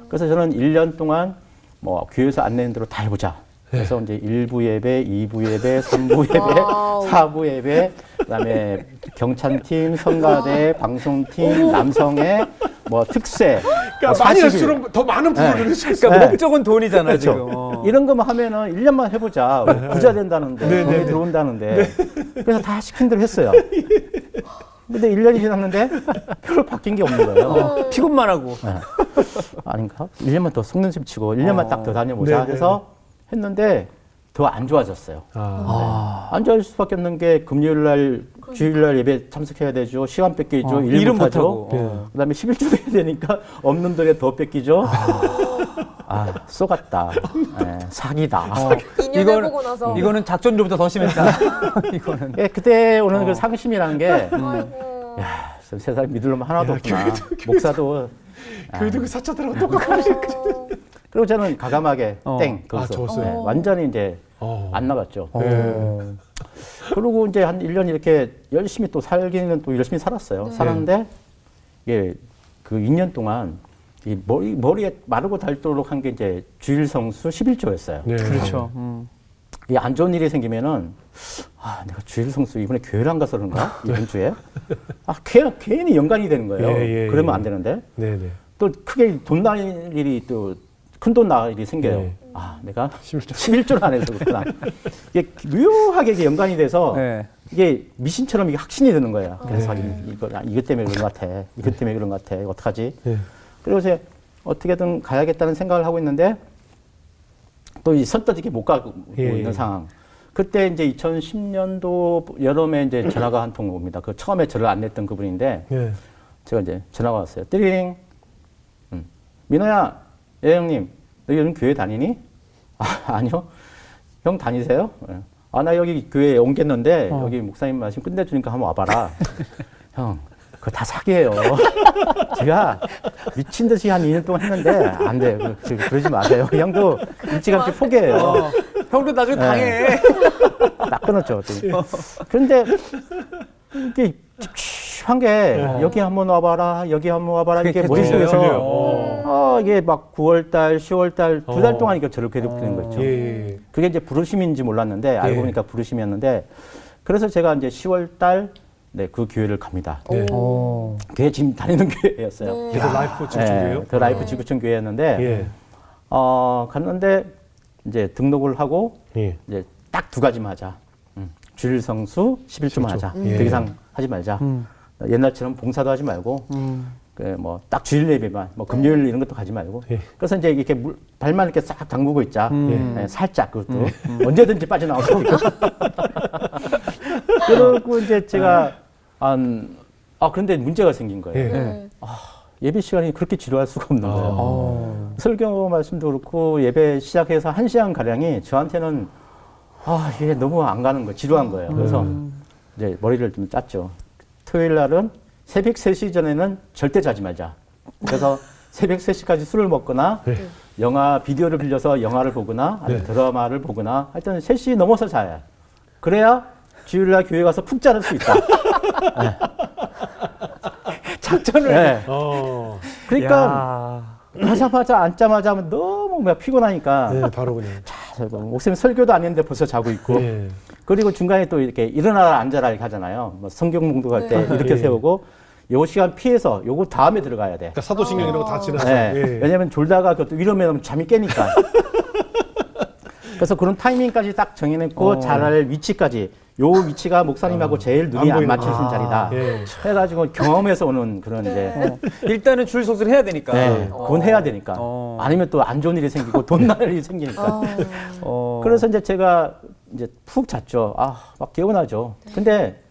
그래서 저는 1년 동안 뭐 교회에서 안내는 대로 다 해보자. 그래서 이제 1부 예배, 2부 예배, 3부 예배, 4부 예배, 그다음에 경찬팀, 성가대, 방송팀, 남성회, 뭐 특세. 그러니까 많이 할수록 더 많은 부분을 그러니까 목적은 돈이잖아요, 지금. 이런 거만 하면은 1년만 해보자. 부자 된다는데, 돈이 들어온다는데. 그래서 다 시킨 대로 했어요. 근데 1년이 지났는데 별로 바뀐 게 없는 거예요. 피곤만 하고. 네. 아닌가? 1년만 더 속는셈 치고 1년만 딱 더 다녀보자 네네. 해서 했는데 더 안 좋아졌어요. 안 좋아질 수밖에 없는 게 금요일 날, 주일 날 예배 참석해야 되죠. 시간 뺏기죠. 일 일은 못하죠. 못하고. 그다음에 11조 해야 되니까 없는 돈에 더 뺏기죠. 쏘갔다. 사기다. 2년 해보고 나서 이거는 작전조보다 더 심했다. 이거는. 예, 그때 오는 그 상심이라는 게 아이고. 야, 세상에 믿을 놈 하나도 없구나. 목사도 교회도 그 사자들하고 똑같고. 그리고 저는 가감하게 땡 거기서 좋았어요. 완전히 이제 안 나갔죠. 네. 그리고 이제 한 1년 이렇게 열심히 또 살기는 또 열심히 살았어요. 살았는데 이게 그 2년 동안 이 머리에 마르고 닳도록 한 게 이제 주일 성수 11조였어요. 네. 그렇죠. 이 안 좋은 일이 생기면은 내가 주일 성수 이번에 교회를 안 가서 그런가 이번 주에 괜히 연관이 되는 거예요. 예, 그러면 안 되는데 네네. 또 크게 돈 날 일이 또 큰 돈 날 일이 생겨요. 네. 내가 11조를 안 해서 그렇구나. 이게 묘하게 이게 연관이 돼서 네. 이게 미신처럼 이게 확신이 드는 거예요. 그래서 네. 이것 때문에 그런 것 같아. 이것 때문에 그런 것 같아. 어떡하지? 네. 그래서 이제 어떻게든 가야겠다는 생각을 하고 있는데 또 이 선뜻 이게 못 가고 있는 상황. 그때 이제 2010년도 여름에 이제 전화가 한 통 옵니다. 그 처음에 저를 안냈던 그분인데 네. 제가 이제 전화가 왔어요. 띠링. 민호야, 예 형님, 너 요즘 교회 다니니? 아니요. 형 다니세요? 나 여기 교회에 옮겼는데 여기 목사님 말씀 끝내주니까 한번 와봐라. 형, 그거 다 사기예요. 제가 미친 듯이 한 2년 동안 했는데 안 돼. 그러지 마세요. 형도 일찌감치 포기해요. 형도 나중에 당해. 딱 끊었죠. 그런데 이게 찝찝한 게 여기 한번 와봐라, 여기 한번 와봐라 이게 그게 머릿속에서 이게 막 9월달, 10월달 2달 동안 이게 저를 괴롭히는 거 있죠. 예. 그게 이제 부르심인지 몰랐는데 알고 보니까 부르심이었는데 그래서 제가 이제 10월달 그 교회를 갑니다. 네. 그게 지금 다니는 교회였어요. 그래도 라이프 지구촌교회요? 더 라이프 지구촌 교회였는데 예. 갔는데 이제 등록을 하고 예. 이제 딱 두 가지만 하자. 주일 성수 11조만 하자. 더 이상 하지 말자. 옛날처럼 봉사도 하지 말고 뭐 딱 주일 예배만 뭐 금요일 이런 것도 가지 말고. 예. 그래서 이제 이렇게 발만 이렇게 싹 담그고 있자. 살짝 그것도 언제든지 빠져나올 수 있고. 그리고 이제 제가 그런데 문제가 생긴 거예요. 예. 네. 예배 시간이 그렇게 지루할 수가 없는 거예요. 설교 말씀도 그렇고 예배 시작해서 1시간 가량이 저한테는 이게 너무 안 가는 거예요. 지루한 거예요. 그래서 이제 머리를 좀 짰죠. 토요일 날은 새벽 3시 전에는 절대 자지 말자. 그래서 새벽 3시까지 술을 먹거나 영화 비디오를 빌려서 영화를 보거나 아니면 드라마를 보거나 하여튼 3시 넘어서 자야. 그래야 주일 날 교회 가서 푹 자를 수 있다. 네. 작전을. 네. 그러니까 가자마자 앉자마자 하면 너무 피곤하니까 네, 바로 그냥. 목사님 설교도 안 했는데 벌써 자고 있고 예. 그리고 중간에 또 이렇게 일어나라 앉아라 이렇게 하잖아요. 뭐 성경 봉독할 때 이렇게 예. 세우고 요 시간 피해서 요거 다음에 들어가야 돼. 그러니까 사도신경 이런 거 다 지나서. 네. 예. 왜냐면 졸다가 그것도 위로면 잠이 깨니까. 그래서 그런 타이밍까지 딱 정해놓고 잘할 위치까지 요 위치가 목사님하고 제일 눈이 안 맞추신 자리다. 예. 해가지고 경험에서 오는 그런 이제 일단은 줄 서기를 해야 되니까. 네, 그건 해야 되니까. 아니면 또 안 좋은 일이 생기고 돈 날 일이 생기니까. 그래서 이제 제가 이제 푹 잤죠. 막 개운하죠. 근데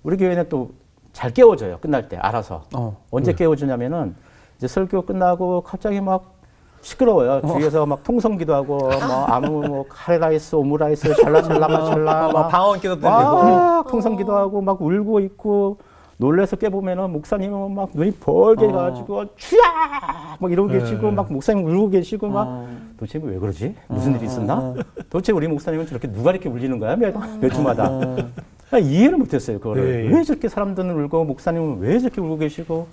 우리 교회는 또 잘 깨워줘요. 끝날 때 알아서. 언제 깨워주냐면은 이제 설교 끝나고 갑자기 막 시끄러워요. 주위에서 막 통성기도 하고 뭐 카레라이스, 오므라이스, 샬라샬라 마샬라 막 방언 기도 들리고. 막 통성기도 하고 막 울고 있고 놀래서 깨보면은 목사님은 막 눈이 벌게 가지고 쥐야 막 이러고 계시고 막 목사님 울고 계시고 막 도대체 왜 그러지? 무슨 일이 있었나? 도대체 우리 목사님은 저렇게 누가 이렇게 울리는 거야? 몇 주마다. 이해를 못했어요. 그거를. 왜 저렇게 사람들은 울고 목사님은 왜 저렇게 울고 계시고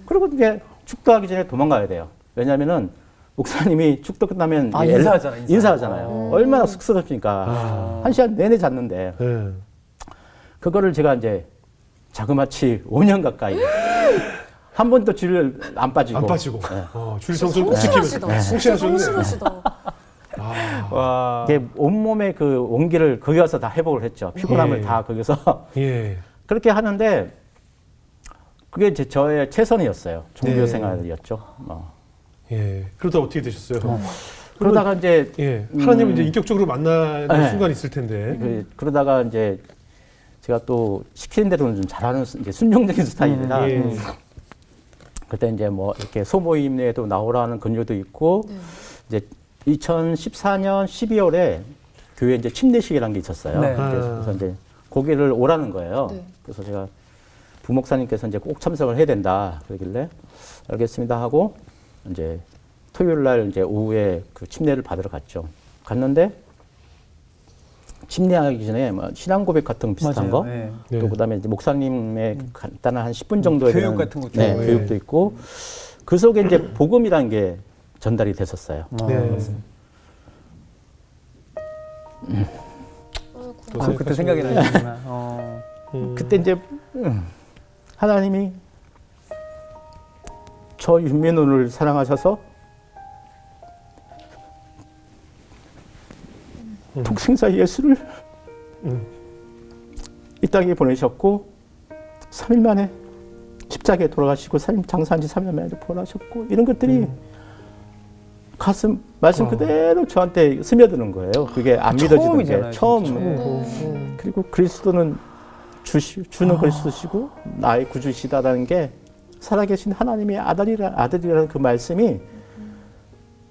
그리고 이제 축도하기 전에 도망가야 돼요. 왜냐면은 목사님이 축도 끝나면 인사하잖아요. 얼마나 쑥스럽니까. 1시간 내내 잤는데 그거를 제가 이제 자그마치 5년 가까이 한 번도 주일 안 빠지고 주일 성수를 꼭 지키면서 성실하시다. 이게 온몸의 그 온기를 거기 가서 다 회복을 했죠. 피곤함을 다 거기서 예. 그렇게 하는데 그게 저의 최선이었어요. 종교 네. 생활이었죠. 예. 그러다 어떻게 되셨어요? 그러다가 이제 예. 하나님을 이제 인격적으로 만나는 네. 순간이 있을 텐데. 그러다가 이제 제가 또 시키는 대로는 좀 잘하는 이제 순종적인 스타일이라 예. 그때 이제 뭐 이렇게 소모임에도 나오라는 권유도 있고 네. 이제 2014년 12월에 교회 이제 침례식이라는 게 있었어요. 네. 그래서 이제 거기를 오라는 거예요. 네. 그래서 제가 부목사님께서 이제 꼭 참석을 해야 된다 그러길래 알겠습니다 하고 이제 토요일 날 이제 오후에 그 침례를 받으러 갔죠. 갔는데 침례하기 전에 뭐 신앙 고백 같은 거 비슷한 맞아요. 거, 네. 네. 또 그다음에 이제 목사님의 간단한 한 10분 정도의 교육 그런, 같은 것도 네, 있고. 교육도 있고 그 속에 이제 복음이라는 게 전달이 됐었어요. 네. 또 그때 생각이 나시구나. 그때 이제 하나님이 저 윤민호를 사랑하셔서 독생자 예수를 이 땅에 보내셨고 3일 만에 십자가에 돌아가시고 장사한 지 3년 만에 부활하셨고 이런 것들이 가슴 말씀 그대로 저한테 스며드는 거예요. 그게 안 믿어지는 게 처음. 그리고 그리스도는 주는 그리스도시고 나의 구주시다라는 게 살아계신 하나님의 아들이라는 그 말씀이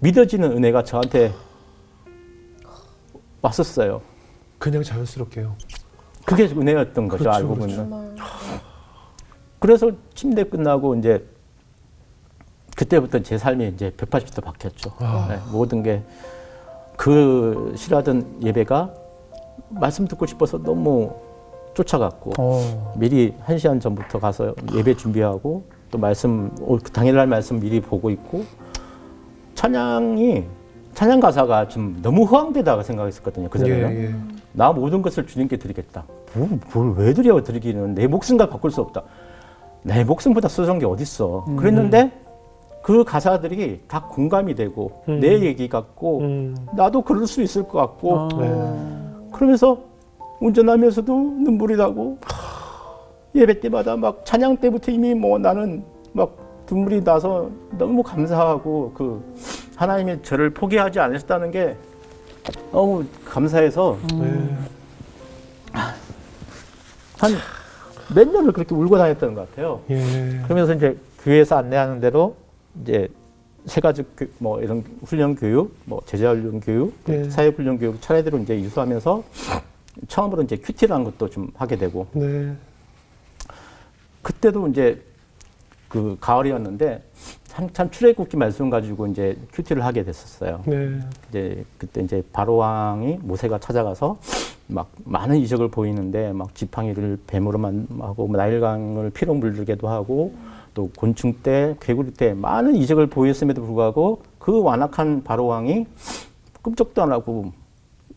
믿어지는 은혜가 저한테 왔었어요. 그냥 자연스럽게요. 그게 은혜였던 거죠. 그렇죠, 알고 그렇죠. 보면. 정말. 그래서 침대 끝나고 이제 그때부터 제 삶이 이제 180도 바뀌었죠. 네, 모든 게 그 싫어하던 예배가 말씀 듣고 싶어서 너무 쫓아갔고 미리 1시간 전부터 가서 예배 준비하고 또 말씀 당일날 말씀 미리 보고 있고 찬양 가사가 좀 너무 허황되다고 생각했었거든요. 그전에는 예, 예. 나 모든 것을 주님께 드리겠다. 뭘 왜 드리기는 내 목숨과 바꿀 수 없다. 내 목숨보다 소중한 게 어딨어. 그랬는데 그 가사들이 다 공감이 되고 내 얘기 같고 나도 그럴 수 있을 것 같고 그러면서 운전하면서도 눈물이 나고 예배 때마다 막 찬양 때부터 이미 뭐 나는 막 눈물이 나서 너무 감사하고 그 하나님이 저를 포기하지 않으셨다는 게 너무 감사해서 한 몇 년을 그렇게 울고 다녔던 것 같아요. 예. 그러면서 이제 교회에서 안내하는 대로 이제 세 가지 뭐 이런 훈련 교육, 뭐 제자 훈련 교육, 네. 사회 훈련 교육 차례대로 이제 이수하면서 처음으로 이제 큐티라는 것도 좀 하게 되고 네. 그때도 이제 그 가을이었는데 한참 출애굽기 말씀 가지고 이제 큐티를 하게 됐었어요. 네. 이제 그때 이제 바로 왕이 모세가 찾아가서 막 많은 이적을 보이는데 막 지팡이를 뱀으로 하고 나일강을 피로 물들게도 하고 또 곤충 때, 개구리 때 많은 이적을 보였음에도 불구하고 그 완악한 바로 왕이 끔찍도 안 하고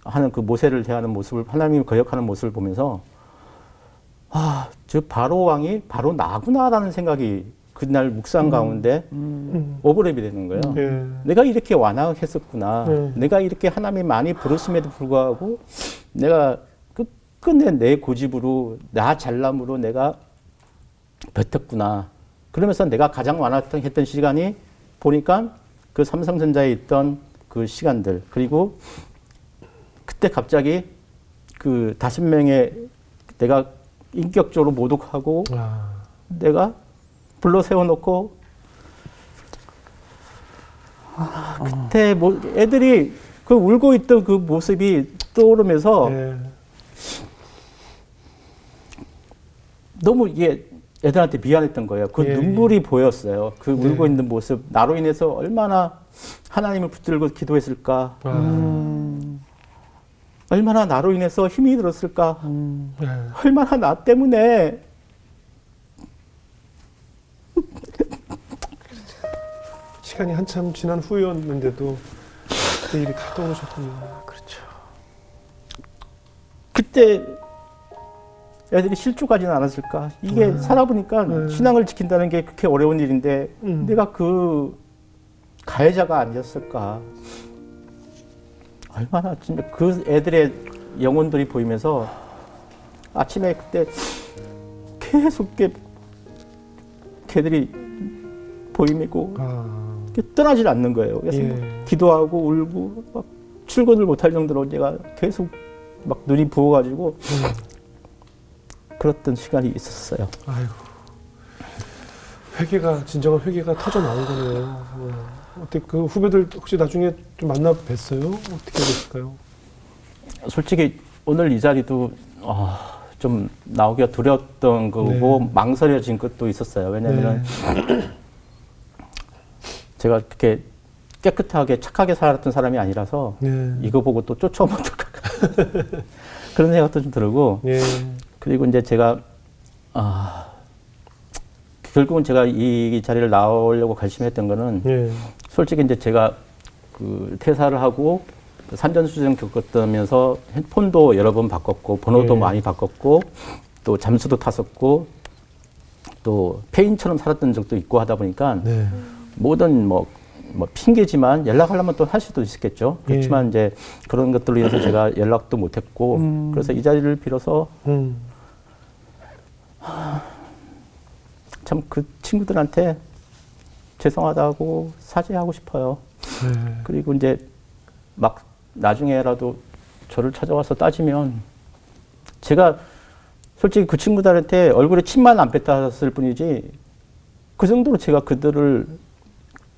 하는 그 모세를 대하는 모습을 하나님이 거역하는 모습을 보면서 아, 저 바로 왕이 바로 나구나라는 생각이 그날 묵상 가운데 오버랩이 되는 거예요. 예. 내가 이렇게 완악했었구나. 내가 이렇게 하나님이 많이 부르심에도 불구하고 내가 끝끝내 내 고집으로 나 잘남으로 내가 버텼구나. 그러면서 내가 가장 완악했던 시간이 보니까 그 삼성전자에 있던 그 시간들 그리고 그때 갑자기 그 5명의 내가 인격적으로 모독하고 내가 불러 세워놓고 그때 뭐 애들이 그 울고 있던 그 모습이 떠오르면서 너무 이게 애들한테 미안했던 거예요. 그 눈물이 보였어요. 그 울고 있는 모습 나로 인해서 얼마나 하나님을 붙들고 기도했을까. 얼마나 나로 인해서 힘이 들었을까. 얼마나 나 때문에 시간이 한참 지난 후였는데도 그때 일이 다 떠오르셨군요. 그렇죠. 그때 애들이 실족하지는 않았을까. 이게 살아보니까 신앙을 지킨다는 게 그렇게 어려운 일인데 내가 그 가해자가 아니었을까. 얼마나 진짜 그 애들의 영혼들이 보이면서 아침에 그때 계속 걔들이 보이고 아, 떠나질 않는 거예요. 그래서 예. 막 기도하고 울고 막 출근을 못할 정도로 제가 계속 막 눈이 부어가지고 그랬던 시간이 있었어요. 아이고. 회개가 진정한 회개가 터져 나온 거네요. 어떻게 그 후배들 혹시 나중에 좀 만나 뵀어요? 어떻게 됐을까요? 솔직히 오늘 이 자리도 좀 나오기가 두려웠던 거고 네. 망설여진 것도 있었어요. 왜냐하면 제가 그렇게 깨끗하게 착하게 살았던 사람이 아니라서 네. 이거 보고 또 쫓아오면 어떡할까 그런 생각도 좀 들고 예. 그리고 이제 제가 결국은 제가 이 자리를 나오려고 결심했던 거는 예. 솔직히 이제 제가 그 퇴사를 하고 산전수전 겪었다면서 핸폰도 여러 번 바꿨고 번호도 예. 많이 바꿨고 또 잠수도 탔었고 또 폐인처럼 살았던 적도 있고 하다 보니까 네. 모든 뭐 핑계지만 연락하려면 또 할 수도 있었겠죠. 예. 그렇지만 이제 그런 것들로 인해서 제가 연락도 못했고 그래서 이 자리를 빌어서 참 그 친구들한테 죄송하다고 사죄하고 싶어요. 네. 그리고 이제 막 나중에라도 저를 찾아와서 따지면 제가 솔직히 그 친구들한테 얼굴에 침만 안 뱉었을 뿐이지 그 정도로 제가 그들을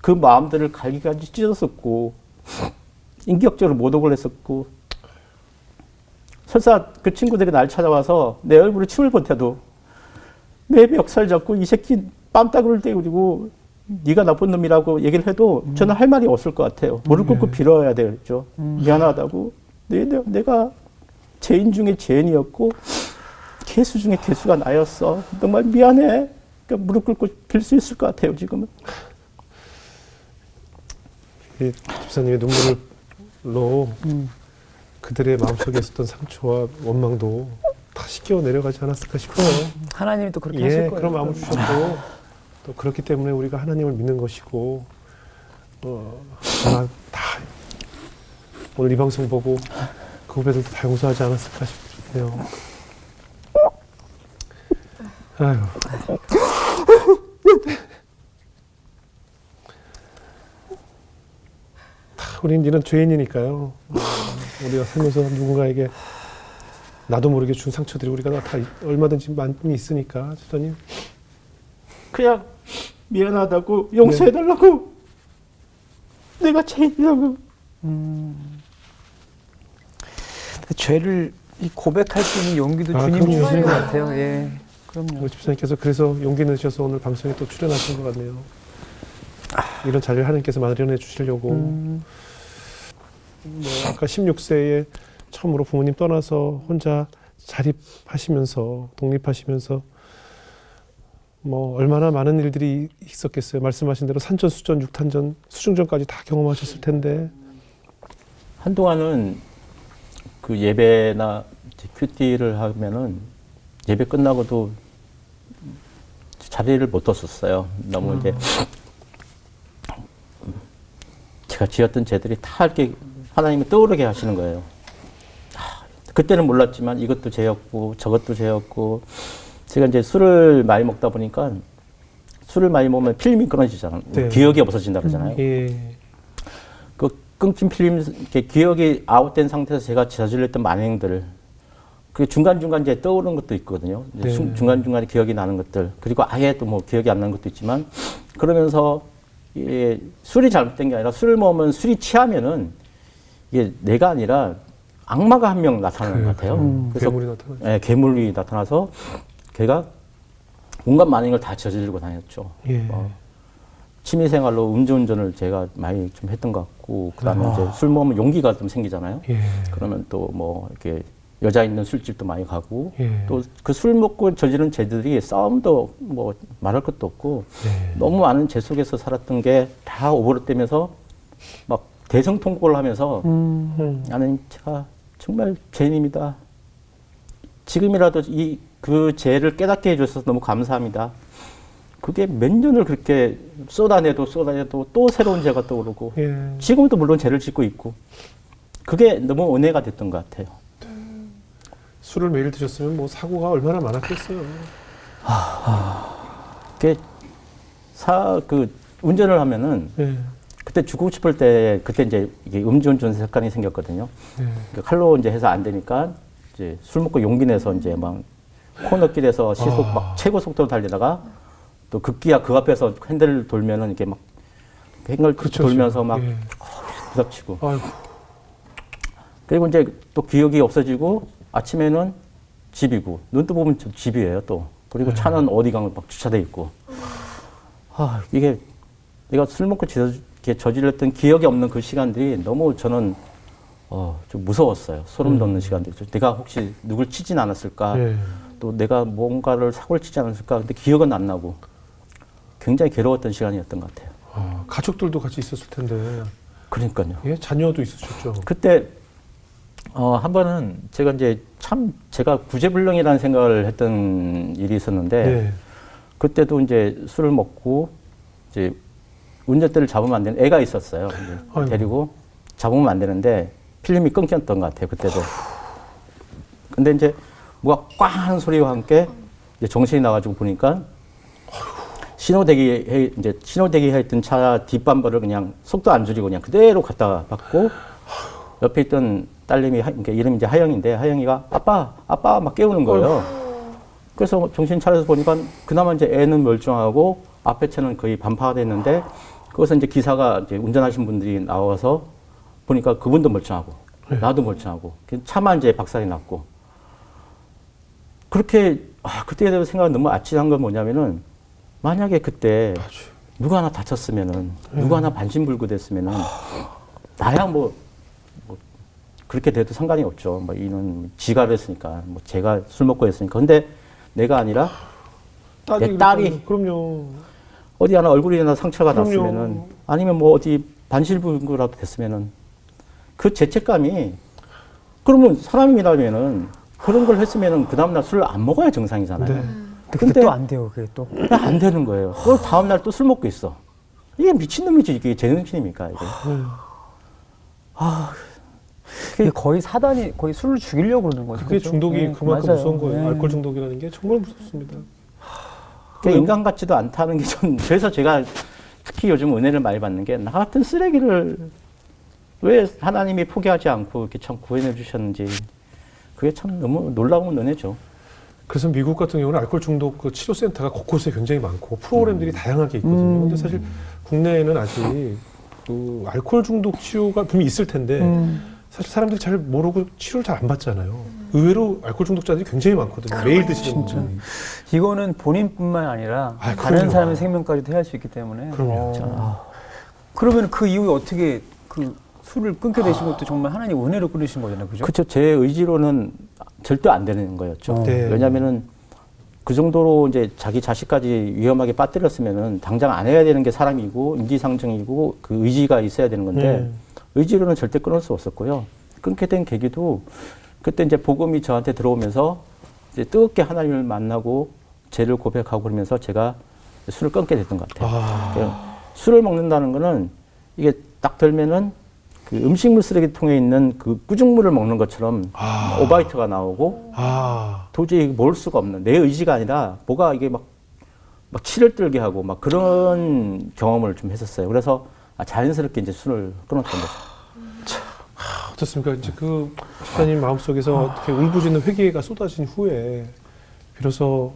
그 마음들을 갈기갈기 찢었었고 인격적으로 모독을 했었고 설사 그 친구들이 날 찾아와서 내 얼굴에 침을 뱉어도 내 멱살 잡고 이 새끼 뺨따구를 때리고 네가 나쁜 놈이라고 얘기를 해도 저는 할 말이 없을 것 같아요. 무릎 꿇고 빌어야 되겠죠. 미안하다고. 내가 죄인 중에 죄인이었고 개수 중에 개수가 나였어. 정말 미안해. 그러니까 무릎 꿇고 빌 수 있을 것 같아요. 지금은. 이 집사님의 눈물로 그들의 마음속에 있었던 상처와 원망도 다 씻겨 내려가지 않았을까 싶어요. 하나님이 또 그렇게 예, 하실 거예요. 그런 마음을 주셨고 또 그렇기 때문에 우리가 하나님을 믿는 것이고 아마 다 오늘 이 방송 보고 그 후배들도 다 용서하지 않았을까 싶네요. 아유. 우리는 이런 죄인이니까요. 우리가 살면서 누군가에게 나도 모르게 준 상처들이 우리가 다 얼마든지 많이 있으니까, 집사님. 그냥 미안하다고 용서해달라고 내가 죄인이라고 죄를 고백할 수 있는 용기도 주님이 그럼요. 주시는 것 같아요. 예, 그럼요. 우리 집사님께서 그래서 용기 내셔서 오늘 방송에 또 출연하신 것 같네요. 이런 자리를 하나님께서 마련해 주시려고. 뭐 아까 16세에 처음으로 부모님 떠나서 혼자 자립하시면서 독립하시면서 뭐 얼마나 많은 일들이 있었겠어요. 말씀하신 대로 산전수전, 육탄전, 수중전까지 다 경험하셨을 텐데. 한동안은 그 예배나 큐티를 하면은 예배 끝나고도 자리를 못 뒀었어요. 너무 이제 제가 지었던 죄들이 다 이렇게 하나님이 떠오르게 하시는 거예요. 그때는 몰랐지만 이것도 죄였고 저것도 죄였고 제가 이제 술을 많이 먹다 보니까 술을 많이 먹으면 필름이 끊어지잖아요. 네. 기억이 없어진다 그러잖아요. 예. 그 끊긴 필름, 이렇게 기억이 아웃된 상태에서 제가 저질렀던 만행들, 그 중간중간 이제 떠오르는 것도 있거든요. 네. 중간중간에 기억이 나는 것들, 그리고 아예 또 뭐 기억이 안 나는 것도 있지만, 그러면서 이게 술이 잘못된 게 아니라 술을 먹으면 술이 취하면은 이게 내가 아니라 악마가 한 명 나타나는 것 같아요. 그래서 괴물이 나타나죠. 예, 괴물이 나타나서 걔가 온갖 만행을 다 저지르고 다녔죠. 예. 취미생활로 음주운전을 제가 많이 좀 했던 것 같고, 그 다음에 이제 술 먹으면 용기가 좀 생기잖아요. 예. 그러면 또 뭐 이렇게 여자 있는 술집도 많이 가고, 예. 또 그 술 먹고 저지른 죄들이 싸움도 뭐 말할 것도 없고, 예. 너무 많은 죄 속에서 살았던 게 다 오버랩되면서 막 대성통곡을 하면서 나는 제가 정말 죄인입니다. 지금이라도 그 죄를 깨닫게 해주셔서 너무 감사합니다. 그게 몇 년을 그렇게 쏟아내도 또 새로운 죄가 떠오르고 예. 지금도 물론 죄를 짓고 있고 그게 너무 은혜가 됐던 것 같아요. 술을 매일 드셨으면 뭐 사고가 얼마나 많았겠어요. 그게 운전을 하면은 예. 그때 죽고 싶을 때 그때 이제 이게 음주운전 사건이 생겼거든요. 예. 그 칼로 이제 해서 안 되니까 이제 술 먹고 용기 내서 이제 막 코너길에서 시속 막 최고 속도로 달리다가 또 급기야 그 앞에서 핸들 돌면은 이렇게 막 핸들 그렇죠, 돌면서 막 예. 부닥치고 아이고. 그리고 이제 또 기억이 없어지고 아침에는 집이고 눈 떠 보면 집이에요 또 그리고 차는 어디 가면 막 주차돼 있고 이게 내가 술 먹고 이렇게 저질렀던 기억이 없는 그 시간들이 너무 저는 좀 무서웠어요. 소름 돋는 시간들이. 내가 혹시 누굴 치진 않았을까? 예. 또 내가 뭔가를 사고를 치지 않았을까? 근데 기억은 안 나고 굉장히 괴로웠던 시간이었던 것 같아요. 가족들도 같이 있었을 텐데. 그러니까요. 예, 자녀도 있으셨죠. 그때 한 번은 제가 이제 제가 구제불능이라는 생각을 했던 일이 있었는데 예. 그때도 이제 술을 먹고 이제 운전대를 잡으면 안 되는 애가 있었어요. 아이고. 데리고 잡으면 안 되는데 필름이 끊겼던 것 같아요. 그때도. 근데 이제 뭐가 꽝 하는 소리와 함께 이제 정신이 나가지고 보니까 신호대기 했던 차 뒷범퍼를 그냥 속도 안 줄이고 그냥 그대로 갖다 박고 옆에 있던 딸내미 그러니까 이름이 이제 하영인데 하영이가 아빠 막 깨우는 거예요. 그래서 정신 차려서 보니까 그나마 이제 애는 멀쩡하고 앞에 차는 거의 반파가 됐는데 거기서 이제 기사가 이제 운전하신 분들이 나와서 보니까 그분도 멀쩡하고 나도 멀쩡하고 차만 이제 박살이 났고 그렇게 그때에 대해서 생각이 너무 아찔한 건 뭐냐면은 만약에 그때 누구 하나 다쳤으면은 누구 하나 반신불구됐으면은 나야 뭐 그렇게 돼도 상관이 없죠. 뭐 이는 지가 그랬으니까 뭐 제가 술 먹고 했으니까 근데 내가 아니라 내 딸이 그럼요. 어디 하나 얼굴이나 상처가 그럼요. 났으면은 아니면 뭐 어디 반신불구라도 됐으면은 그 죄책감이 그러면 사람이라면은 그런 걸 했으면은 그 다음날 술 안 먹어야 정상이잖아요. 네. 근데 또 안 돼요, 그게 또. 안 되는 거예요. 그 다음날 또 술 먹고 있어. 이게 미친놈이지 이게 제정신입니까 이게. 그게 거의 사단이 거의 술을 죽이려고 그러는 거죠. 그게 그죠? 중독이 네, 그만큼 맞아요. 무서운 거예요. 네. 알코올 중독이라는 게 정말 무섭습니다. 그 인간 같지도 않다는 게 좀 그래서 제가 특히 요즘 은혜를 많이 받는 게 나 같은 쓰레기를 왜 하나님이 포기하지 않고 이렇게 참 구원해 주셨는지 그게 참 너무 놀라운 은혜죠. 그래서 미국 같은 경우는 알코올 중독 그 치료센터가 곳곳에 굉장히 많고 프로그램들이 다양하게 있거든요. 근데 사실 국내에는 아직 그 알코올 중독 치료가 분명히 있을 텐데 사실 사람들이 잘 모르고 치료를 잘 안 받잖아요. 의외로 알코올 중독자들이 굉장히 많거든요. 매일 드시는 분들. 이거는 본인뿐만 아니라 다른 그럼요. 사람의 생명까지도 해할 수 있기 때문에. 그럼요. 그러면 그 이후에 어떻게 그 술을 끊게 되신 것도 정말 하나님 은혜로 끊으신 거잖아요, 그죠? 그렇죠. 제 의지로는 절대 안 되는 거였죠. 네. 왜냐하면은 그 정도로 이제 자기 자식까지 위험하게 빠뜨렸으면은 당장 안 해야 되는 게 사람이고 인지상정이고 그 의지가 있어야 되는 건데 의지로는 절대 끊을 수 없었고요. 끊게 된 계기도 그때 이제 복음이 저한테 들어오면서 이제 뜨겁게 하나님을 만나고 죄를 고백하고 그러면서 제가 술을 끊게 됐던 것 같아요. 그러니까 술을 먹는다는 거는 이게 딱 들면은 그 음식물 쓰레기통에 있는 그 꾸중물을 먹는 것처럼 오바이트가 나오고 도저히 먹을 수가 없는 내 의지가 아니라 뭐가 이게 막 치를 들게 하고 막 그런 경험을 좀 했었어요. 그래서 자연스럽게 이제 술을 끊었던 거죠. 어떻습니까? 이제 그 집사님 마음속에서 어떻게 울부짖는 회개가 쏟아진 후에 비로소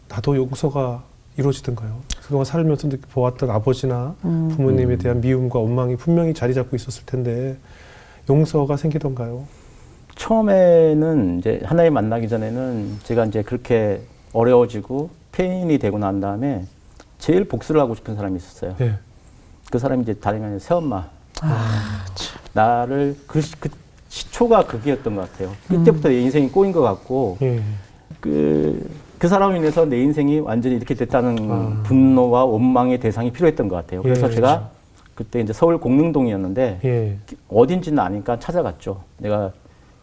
나도 용서가 이루어지던가요? 그동안 살면서 보았던 아버지나 부모님에 대한 미움과 원망이 분명히 자리 잡고 있었을 텐데 용서가 생기던가요? 처음에는 이제 하나님 만나기 전에는 제가 이제 그렇게 어려워지고 폐인이 되고 난 다음에 제일 복수를 하고 싶은 사람이 있었어요. 예. 그 사람이 이제 다름이 아니라 새엄마. 나를 그 시초가 그게였던 것 같아요. 그때부터 내 인생이 꼬인 것 같고 예. 그 사람으로 인해서 내 인생이 완전히 이렇게 됐다는 분노와 원망의 대상이 필요했던 것 같아요. 그래서 예, 제가 그때 이제 서울 공릉동이었는데 예. 어딘지는 아니까 찾아갔죠. 내가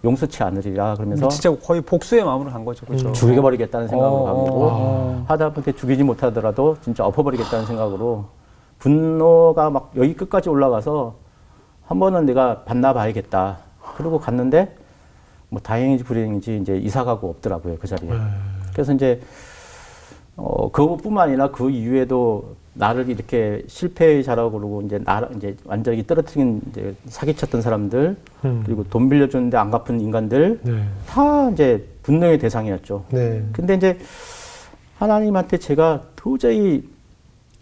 용서치 않으리라 그러면서 진짜 거의 복수의 마음으로 간 거죠, 그렇죠? 죽여버리겠다는 생각으로 가고 하다못해 죽이지 못하더라도 진짜 엎어버리겠다는 생각으로 분노가 막 여기 끝까지 올라가서 한 번은 내가 반나봐야겠다. 그러고 갔는데 뭐 다행인지 불행인지 이제 이사 가고 없더라고요, 그 자리에. 그래서 이제 그것뿐만 아니라 그 이후에도 나를 이렇게 실패자라고 그러고 이제 나를 이제 완전히 떨어뜨린 이제 사기쳤던 사람들 그리고 돈 빌려줬는데 안 갚은 인간들 네. 다 이제 분노의 대상이었죠. 네. 근데 이제 하나님한테 제가 도저히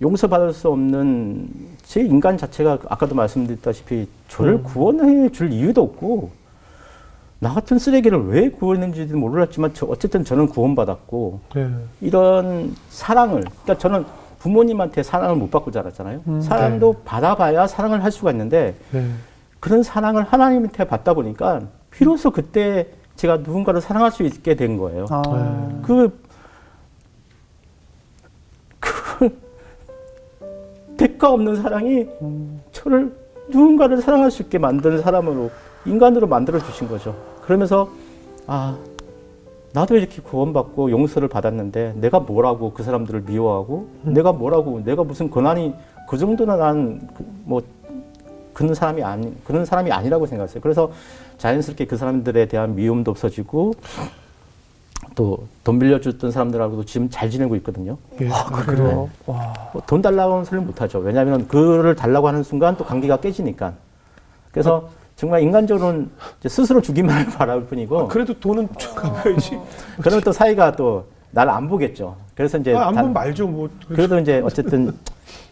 용서받을 수 없는 제 인간 자체가 아까도 말씀드렸다시피 저를 구원해 줄 이유도 없고 나 같은 쓰레기를 왜 구원했는지도 몰랐지만 어쨌든 저는 구원받았고 네. 이런 사랑을 그러니까 저는 부모님한테 사랑을 못 받고 자랐잖아요. 사랑도 받아봐야 사랑을 할 수가 있는데 네. 그런 사랑을 하나님한테 받다 보니까 비로소 그때 제가 누군가를 사랑할 수 있게 된 거예요. 그 대가 없는 사랑이 저를 누군가를 사랑할 수 있게 만드는 사람으로 인간으로 만들어 주신 거죠. 그러면서 아 나도 이렇게 구원받고 용서를 받았는데 내가 뭐라고 그 사람들을 미워하고 내가 뭐라고 내가 무슨 권한이 그 정도는 난 뭐 그런 사람이 아니라고 생각했어요. 그래서 자연스럽게 그 사람들에 대한 미움도 없어지고 또 돈 빌려줬던 사람들하고도 지금 잘 지내고 있거든요. 예. 그래요? 돈 달라고는 소리 못 하죠. 왜냐하면 그를 달라고 하는 순간 또 관계가 깨지니까. 그래서 정말 인간적으로는 이제 스스로 주기만을 바랄 뿐이고. 그래도 돈은 갚아야지. 그러면 또 사이가 또 나를 안 보겠죠. 그래서 이제 안 보면 말죠, 뭐. 그래도 이제 어쨌든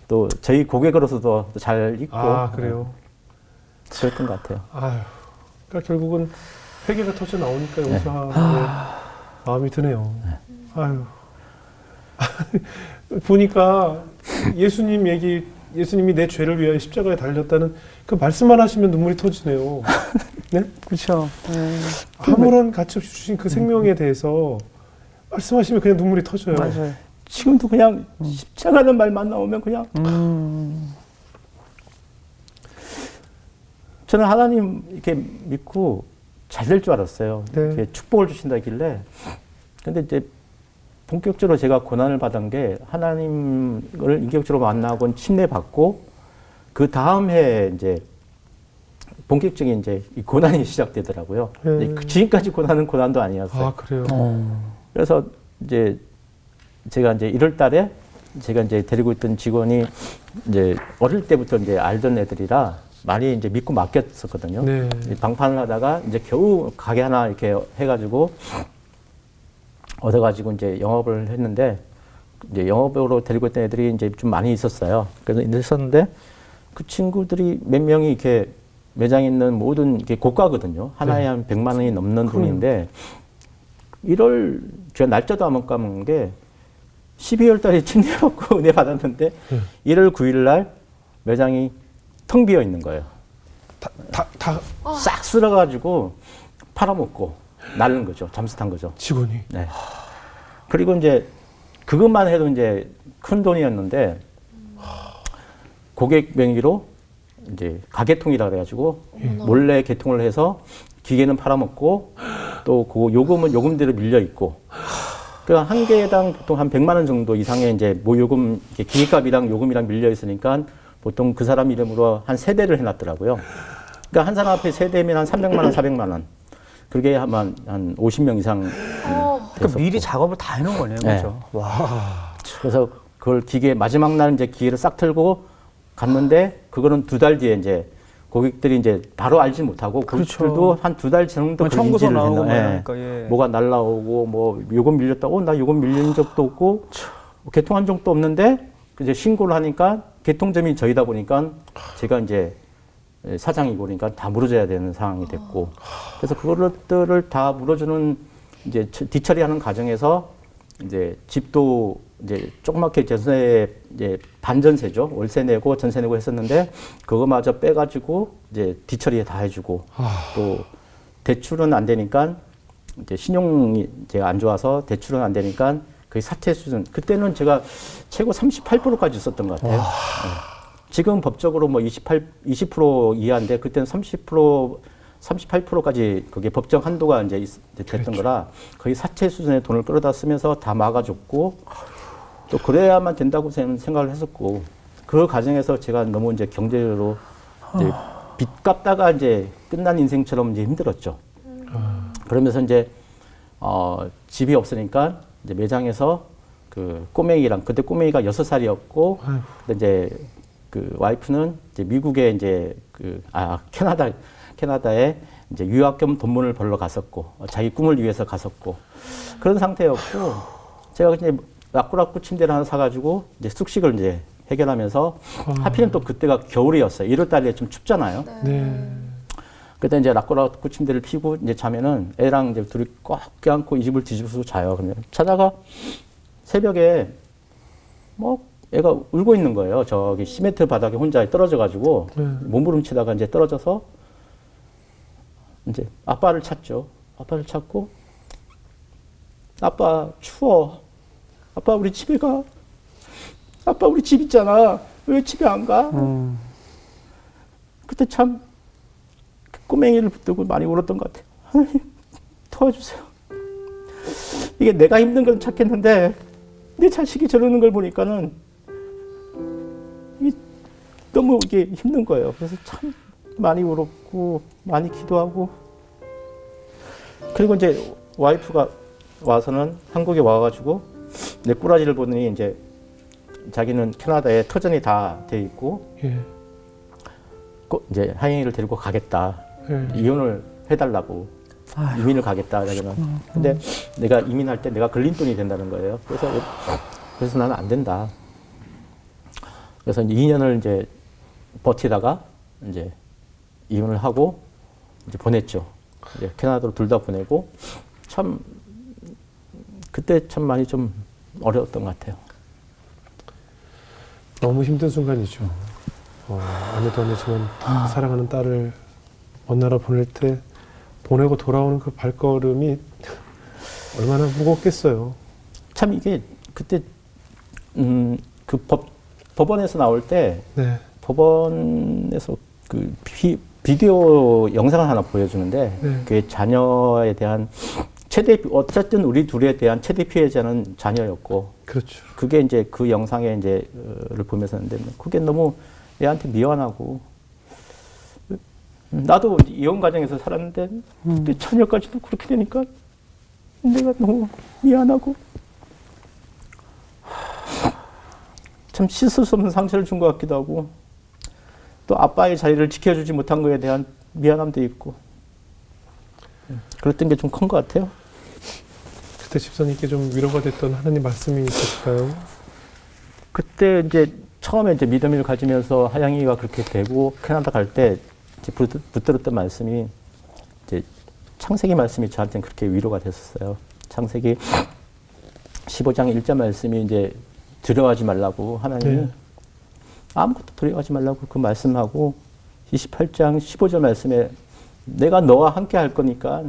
또 저희 고객으로서도 잘 있고. 그래요. 그랬던 것 같아요. 아유, 그러니까 결국은 회개가 터져 나오니까 용서하는 마음이 드네요. 아유. 보니까 예수님이 내 죄를 위하여 십자가에 달렸다는 그 말씀만 하시면 눈물이 터지네요. 네? 그렇죠. 아무런 가치 없이 주신 그 생명에 대해서 말씀하시면 그냥 눈물이 터져요. 맞아요. 지금도 그냥 십자가는 말만 나오면 그냥 저는 하나님 이렇게 믿고 잘 될 줄 알았어요. 네. 이렇게 축복을 주신다길래. 근데 이제 본격적으로 제가 고난을 받은 게 하나님을 인격적으로 만나고 침례받고 그 다음 해에 이제 본격적인 이제 이 고난이 시작되더라고요. 네. 지금까지 고난은 고난도 아니었어요. 아, 그래요? 그래서 이제 제가 이제 1월 달에 제가 이제 데리고 있던 직원이 이제 어릴 때부터 이제 알던 애들이라 많이 이제 믿고 맡겼었거든요. 네. 방판을 하다가 이제 겨우 가게 하나 이렇게 해가지고 얻어가지고 이제 영업을 했는데 이제 영업으로 데리고 있던 애들이 이제 좀 많이 있었어요. 그래서 있었는데 그 친구들이 몇 명이 이렇게 매장에 있는 모든 이게 고가거든요. 하나에 한 100만 원이 넘는 돈인데 1월 제가 날짜도 안 까먹은 게 12월 달에 침례받고 은혜 받았는데 1월 9일 날 매장이 텅 비어 있는 거예요. 싹 쓸어가지고 팔아먹고 날른 거죠. 잠수탄 거죠. 직원이. 네. 그리고 이제 그것만 해도 이제 큰 돈이었는데 고객 명의로 이제 가계통이라 그래가지고 몰래 개통을 해서 기계는 팔아먹고 또 그 요금대로 밀려 있고. 그러니까 한 개당 보통 한 100만 원 정도 이상의 이제 모요금 기계값이랑 요금이랑 밀려 있으니까 보통 그 사람 이름으로 한 3대를 해놨더라고요. 그러니까 한 사람 앞에 3대면 한 300만 원, 400만 원. 그게 한 50명 이상. 그러니까 미리 작업을 다 해놓은 거네요, 그렇죠? 네. 와. 그래서 그걸 기계 마지막 날 이제 기계를 싹 틀고 갔는데 그거는 2달 뒤에 이제 고객들이 이제 바로 알지 못하고 그렇죠. 고객들도 한 2달 정도 청구서 인지를 나오고 했나. 그러니까, 예. 뭐가 날라오고 뭐 요금 밀렸다고 나 요금 밀린 적도 없고 뭐 개통한 적도 없는데 이제 신고를 하니까 개통점이 저희다 보니까 제가 이제 사장이고 그러니까 다 물어줘야 되는 상황이 됐고 그래서 그것들을 다 물어주는 이제 뒤처리하는 과정에서 이제 집도 이제 조그맣게 전세 이제 반전세죠. 월세 내고 전세 내고 했었는데 그거마저 빼가지고 이제 뒤처리 다 해주고 또 대출은 안 되니까 이제 신용이 제가 안 좋아서 대출은 안 되니까 거의 사채 수준. 그때는 제가 최고 38%까지 썼던 것 같아요. 네. 지금 법적으로 뭐 20% 이하인데 그때는 30%, 38%까지 그게 법정 한도가 이제 됐던 그렇죠. 거라 거의 사채 수준의 돈을 끌어다 쓰면서 다 막아줬고 또 그래야만 된다고 생각을 했었고 그 과정에서 제가 너무 이제 경제적으로 이제 빚 갚다가 이제 끝난 인생처럼 이제 힘들었죠. 그러면서 이제 집이 없으니까 이제 매장에서 그 꼬맹이랑 그때 꼬맹이가 6살이었고 근데 이제 그 와이프는 이제 미국에 이제 캐나다에 이제 유학 겸 돈문을 벌러 갔었고 자기 꿈을 위해서 갔었고 그런 상태였고 제가 이제 라꾸라꾸 침대를 하나 사가지고 이제 숙식을 이제 해결하면서 하필이면 또 그때가 겨울이었어요. 1월 달에 좀 춥잖아요. 네. 그때 이제 라꾸라꾸 침대를 피고 이제 자면은 애랑 이제 둘이 꽉 껴안고 이불을 뒤집어서 자요. 그러면 자다가 새벽에 뭐 애가 울고 있는 거예요. 저기 시멘트 바닥에 혼자 떨어져가지고 몸부림치다가 이제 떨어져서 이제 아빠를 찾죠. 아빠를 찾고 아빠 추워. 아빠 우리 집에 가. 아빠 우리 집 있잖아. 왜 집에 안 가? 그때 참 꼬맹이를 붙들고 많이 울었던 것 같아요. 하나님 도와주세요. 이게 내가 힘든 건 찾겠는데 내 자식이 저러는 걸 보니까는 이게 너무 이게 힘든 거예요. 그래서 참 많이 울었고 많이 기도하고 그리고 이제 와이프가 와서는 한국에 와가지고 내 꼬라지를 보더니 이제 자기는 캐나다에 터전이 다 돼 있고 예. 이제 하영이를 데리고 가겠다. 예. 이혼을 해달라고. 이민을 가겠다. 자기는. 근데 내가 이민할 때 내가 걸림돌이 된다는 거예요. 그래서 나는 안 된다. 그래서 이제 2년을 이제 버티다가 이제 이혼을 하고 이제 보냈죠. 이제 캐나다로 둘 다 보내고 참 그때 참 많이 좀 어려웠던 것 같아요. 너무 힘든 순간이죠. 아내도 아니지만 사랑하는 딸을 먼 나라 보낼 때 보내고 돌아오는 그 발걸음이 얼마나 무겁겠어요. 참 이게 그때 그 법원에서 나올 때 네. 법원에서 그 비디오 영상을 하나 보여주는데 네. 그게 자녀에 대한 어쨌든 우리 둘에 대한 최대 피해자는 자녀였고 그렇죠. 그게 이제 그 영상에 이제를 보면서 했는데 그게 너무 애한테 미안하고 나도 이혼 과정에서 살았는데 내 자녀까지도 그렇게 되니까 내가 너무 미안하고 참 씻을 수 없는 상처를 준 것 같기도 하고 또 아빠의 자리를 지켜주지 못한 거에 대한 미안함도 있고 그랬던 게 좀 큰 것 같아요. 그때 집사님께 좀 위로가 됐던 하나님 말씀이 있으실까요? 그때 이제 처음에 이제 믿음을 가지면서 하영이가 그렇게 되고 캐나다 갈 때 붙들었던 말씀이 이제 창세기 말씀이 저한테는 그렇게 위로가 됐었어요. 창세기 15장 1절 말씀이 이제 두려워하지 말라고 하나님이 네. 아무것도 두려워하지 말라고 그 말씀하고 28장 15절 말씀에 내가 너와 함께 할 거니까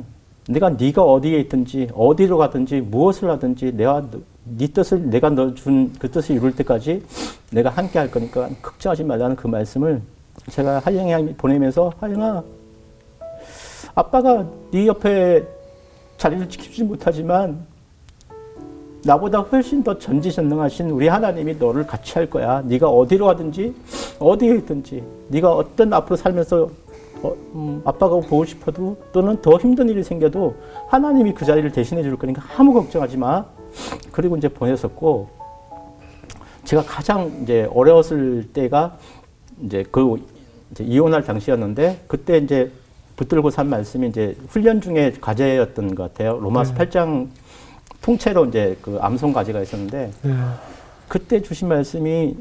네가 어디에 있든지 어디로 가든지 무엇을 하든지 네 뜻을 내가 너 준 그 뜻을 이룰 때까지 내가 함께 할 거니까 걱정하지 말라는 그 말씀을 제가 하영이 보내면서 하영아 아빠가 네 옆에 자리를 지키지 못하지만 나보다 훨씬 더 전지전능하신 우리 하나님이 너를 같이 할 거야. 네가 어디로 가든지 어디에 있든지 네가 어떤 앞으로 살면서 아빠가 보고 싶어도 또는 더 힘든 일이 생겨도 하나님이 그 자리를 대신해 줄 거니까 아무 걱정하지 마. 그리고 이제 보냈었고 제가 가장 이제 어려웠을 때가 이제 이제 이혼할 당시였는데 그때 이제 붙들고 산 말씀이 이제 훈련 중에 과제였던 것 같아요. 로마서 8장 통째로 이제 그 암송 과제가 있었는데 네. 그때 주신 말씀이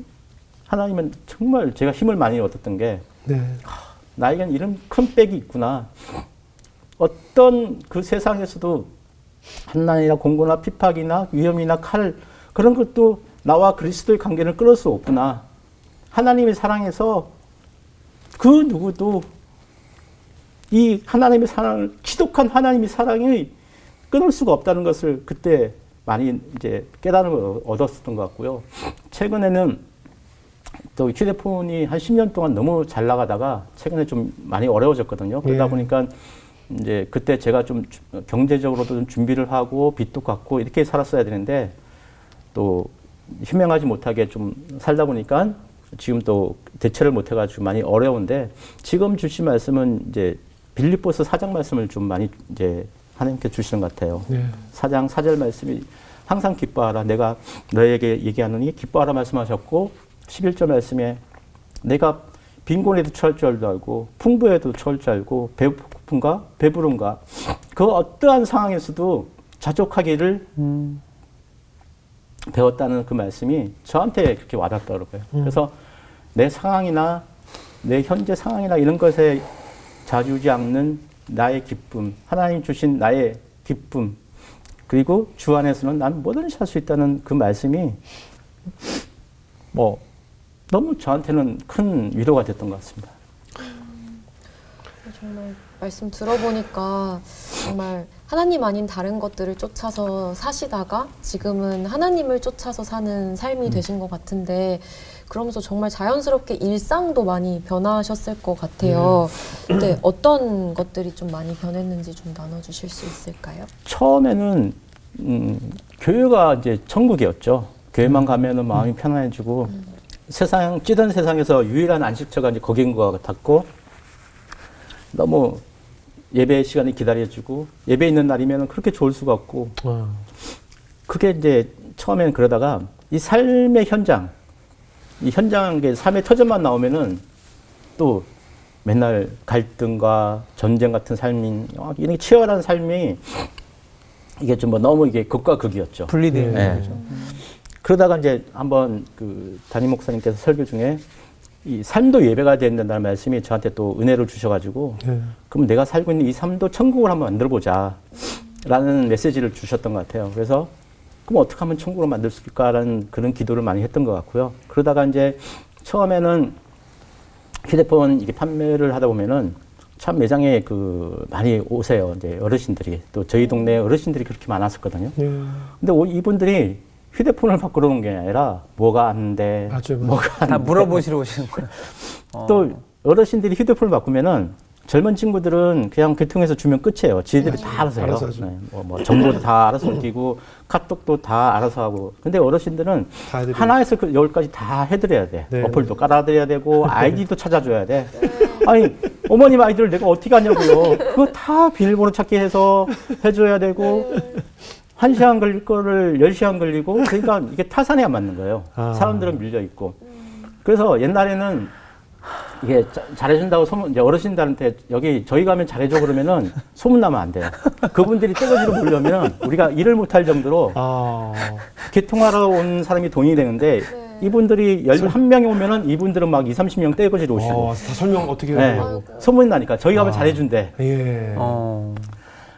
하나님은 정말 제가 힘을 많이 얻었던 게 네. 나에겐 이런 큰 백이 있구나. 어떤 그 세상에서도 한난이나 공고나 핍박이나 위험이나 칼 그런 것도 나와 그리스도의 관계를 끊을 수 없구나. 하나님의 사랑에서 그 누구도 이 하나님의 사랑을 지독한 하나님의 사랑이 끊을 수가 없다는 것을 그때 많이 이제 깨달음을 얻었었던 것 같고요. 최근에는 또 휴대폰이 한 10년 동안 너무 잘 나가다가 최근에 좀 많이 어려워졌거든요. 그러다 보니까 이제 그때 제가 좀 경제적으로도 좀 준비를 하고 빚도 갚고 이렇게 살았어야 되는데 또 현명하지 못하게 좀 살다 보니까 지금 또 대처를 못 해가지고 많이 어려운데 지금 주신 말씀은 이제 빌립보서 4장 말씀을 좀 많이 이제 하나님께 주시는 것 같아요. 네. 4장 4절 말씀이 항상 기뻐하라. 내가 너에게 얘기하노니 기뻐하라 말씀하셨고 11절 말씀에 내가 빈곤에도 처할 줄 알고 풍부에도 처할 줄 알고 배고픔과 배부름과 그 어떠한 상황에서도 자족하기를 배웠다는 그 말씀이 저한테 그렇게 와닿더라고요. 그래서 내 상황이나 내 현재 상황이나 이런 것에 자주지 않는 나의 기쁨, 하나님 주신 나의 기쁨, 그리고 주 안에서는 난 뭐든지 할 수 있다는 그 말씀이 뭐 너무 저한테는 큰 위로가 됐던 것 같습니다. 정말 말씀 들어보니까 정말 하나님 아닌 다른 것들을 쫓아서 사시다가 지금은 하나님을 쫓아서 사는 삶이 되신 것 같은데 그러면서 정말 자연스럽게 일상도 많이 변화하셨을 것 같아요. 근데 어떤 것들이 좀 많이 변했는지 좀 나눠주실 수 있을까요? 처음에는 교회가 이제 천국이었죠. 교회만 가면은 마음이 편안해지고 세상 찌든 세상에서 유일한 안식처가 이제 거기인 것 같았고 너무 예배 시간이 기다려지고 예배 있는 날이면 그렇게 좋을 수가 없고 그게 이제 처음에는 그러다가 이 삶의 현장, 이 현장의 삶의 터전만 나오면은 또 맨날 갈등과 전쟁 같은 삶이 이런 치열한 삶이 이게 좀 뭐 너무 이게 극과 극이었죠. 분리되는 네. 거죠. 그러다가 이제 한번 그 담임 목사님께서 설교 중에 이 삶도 예배가 된다는 말씀이 저한테 또 은혜를 주셔가지고 그럼 내가 살고 있는 이 삶도 천국을 한번 만들어보자 라는 메시지를 주셨던 것 같아요. 그래서 그럼 어떻게 하면 천국으로 만들 수 있을까라는 그런 기도를 많이 했던 것 같고요. 그러다가 이제 처음에는 휴대폰 이게 판매를 하다 보면은 참 매장에 그 많이 오세요. 이제 어르신들이 또 저희 동네 어르신들이 그렇게 많았었거든요. 근데 이분들이 휴대폰을 바꾸러 온 게 아니라 뭐가 안 돼, 뭐가 안 다 돼. 물어보시러 오시는 거예요. 또 어르신들이 휴대폰을 바꾸면은 젊은 친구들은 그냥 개통해서 주면 끝이에요. 지들이 다 알아서 해요. 알아서 하죠. 네, 뭐 정보도 다 알아서 옮기고 카톡도 다 알아서 하고. 근데 어르신들은 다 해드려야죠. 하나에서 그 열까지 다 해드려야 돼. 네. 어플도 깔아드려야 되고 아이디도 찾아줘야 돼. 아니 어머님 아이디를 내가 어떻게 하냐고요. 그거 다 비밀번호 찾기 해서 해줘야 되고 1시간 걸릴 거를 10시간 걸리고 그러니까 이게 타산에 안 맞는 거예요. 사람들은 밀려 있고. 그래서 옛날에는 이게 잘해준다고 소문, 이제 어르신들한테 여기 저희 가면 잘해줘 그러면은 소문나면 안 돼요. 그분들이 떼거지로 보려면 우리가 일을 못할 정도로 개통하러 온 사람이 돈이 되는데 이분들이 11명이 오면은 이분들은 막 20, 30명 떼거지로 오시고. 다 설명 어떻게 네. 하고. 소문이 나니까 저희 가면 잘해준대. 예.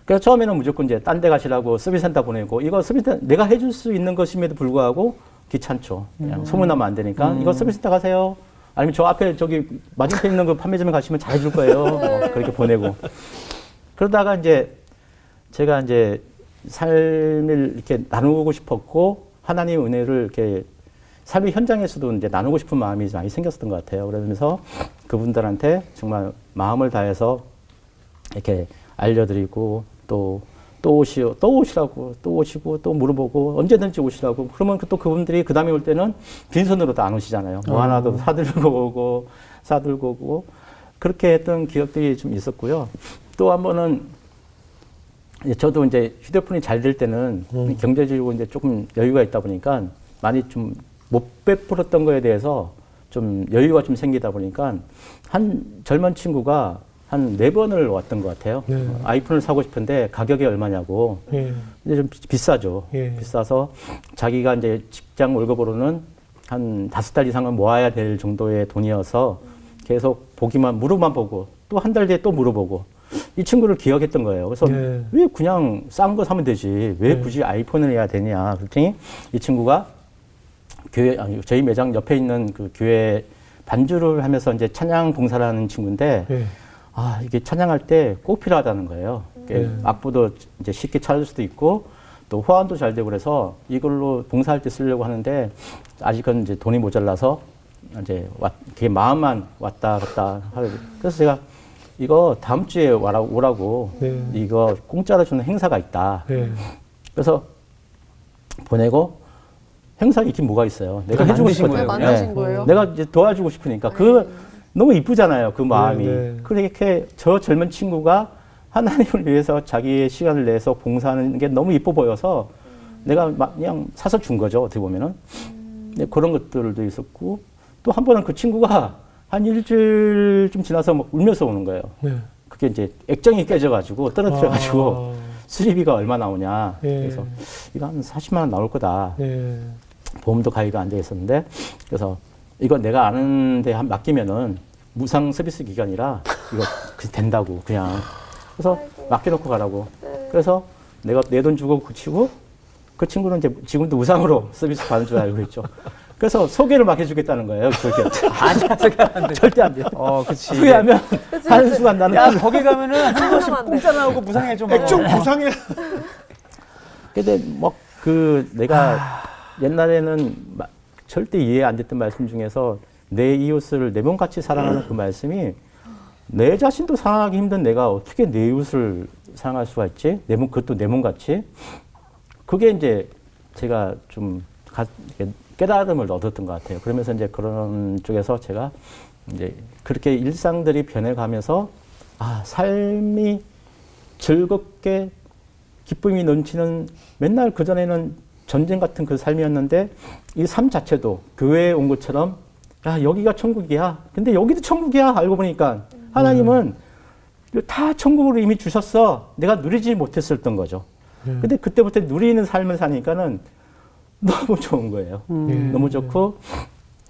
그래서 처음에는 무조건 이제 딴 데 가시라고 서비스센터 보내고 이거 서비스센터 내가 해줄 수 있는 것임에도 불구하고 귀찮죠. 그냥 소문나면 안 되니까 이거 서비스센터 가세요. 아니면 저 앞에 저기 맞은편에 있는 그 판매점에 가시면 잘해줄 거예요. 그렇게 보내고. 그러다가 이제 제가 이제 삶을 이렇게 나누고 싶었고 하나님의 은혜를 이렇게 삶의 현장에서도 이제 나누고 싶은 마음이 많이 생겼었던 것 같아요. 그러면서 그분들한테 정말 마음을 다해서 이렇게 알려드리고 또 오시라고 또 오시고 또 물어보고 언제든지 오시라고 그러면 또 그분들이 그 다음에 올 때는 빈손으로도 안 오시잖아요. 뭐 하나도 사들고 오고 그렇게 했던 기억들이 좀 있었고요. 또 한 번은 저도 이제 휴대폰이 잘 될 때는 경제적으로 이제 조금 여유가 있다 보니까 많이 좀 못 베풀었던 거에 대해서 좀 여유가 좀 생기다 보니까 한 젊은 친구가 한 4번을 왔던 것 같아요. 아이폰을 사고 싶은데 가격이 얼마냐고. 근데 좀 비싸죠. 비싸서 자기가 이제 직장 월급으로는 한 5달 이상은 모아야 될 정도의 돈이어서 계속 무료만 보고 또 한 달 뒤에 또 물어보고 이 친구를 기억했던 거예요. 그래서 왜 그냥 싼 거 사면 되지? 왜 굳이 아이폰을 해야 되냐? 그랬더니 이 친구가 저희 매장 옆에 있는 그 교회 반주를 하면서 이제 찬양 봉사를 하는 친구인데 이게 찬양할 때 꼭 필요하다는 거예요. 악보도 이제 쉽게 찾을 수도 있고 또 호환도 잘 되고 그래서 이걸로 봉사할 때 쓰려고 하는데 아직은 이제 돈이 모자라서 이제 그게 마음만 왔다 갔다 하고 그래서 제가 이거 다음 주에 오라고 이거 공짜로 주는 행사가 있다. 그래서 보내고 행사에 있긴 뭐가 있어요. 내가 해주고 싶거든요. 만나신 거예요? 내가 이제 도와주고 싶으니까 너무 이쁘잖아요. 그 마음이. 그렇게 저 젊은 친구가 하나님을 위해서 자기의 시간을 내서 봉사하는 게 너무 이뻐 보여서 내가 막 그냥 사서 준 거죠. 어떻게 보면은. 네, 그런 것들도 있었고 또 한 번은 그 친구가 한 일주일쯤 지나서 막 울면서 오는 거예요. 네. 그게 이제 액정이 깨져가지고 떨어뜨려가지고 아. 수리비가 얼마 나오냐. 예. 그래서 이거 한 40만 원 나올 거다. 예. 보험도 가입이 안 돼 있었는데 그래서 이거 내가 아는데 맡기면은 무상 서비스 기간이라 이거 된다고 그냥. 그래서 맡겨놓고 가라고. 그래서 내가 내 돈 주고 고치고 그 친구는 이제 지금도 무상으로 서비스 받는 줄 알고 있죠. 그래서 소개를 막 해주겠다는 거예요. 절대 아니야, 소개하면 안 돼. 절대 안 돼요. 그치. 소개하면 한순간 나는 야, 거기 가면은 한 번씩 안 돼. 공짜 나오고 무상해줘. 막. 액정 부상해. 근데 뭐 그 내가 옛날에는 절대 이해 안 됐던 말씀 중에서 내 이웃을 내 몸같이 사랑하는 그 말씀이 내 자신도 사랑하기 힘든 내가 어떻게 내 이웃을 사랑할 수가 있지? 내 몸, 그것도 내 몸같이? 그게 이제 제가 좀 깨달음을 얻었던 것 같아요. 그러면서 이제 그런 쪽에서 제가 이제 그렇게 일상들이 변해가면서 삶이 즐겁게 기쁨이 넘치는 맨날 그전에는 전쟁 같은 그 삶이었는데 이 삶 자체도 교회에 온 것처럼 여기가 천국이야. 근데 여기도 천국이야. 알고 보니까 하나님은 다 천국으로 이미 주셨어. 내가 누리지 못했었던 거죠. 근데 그때부터 누리는 삶을 사니까는 너무 좋은 거예요. 너무 좋고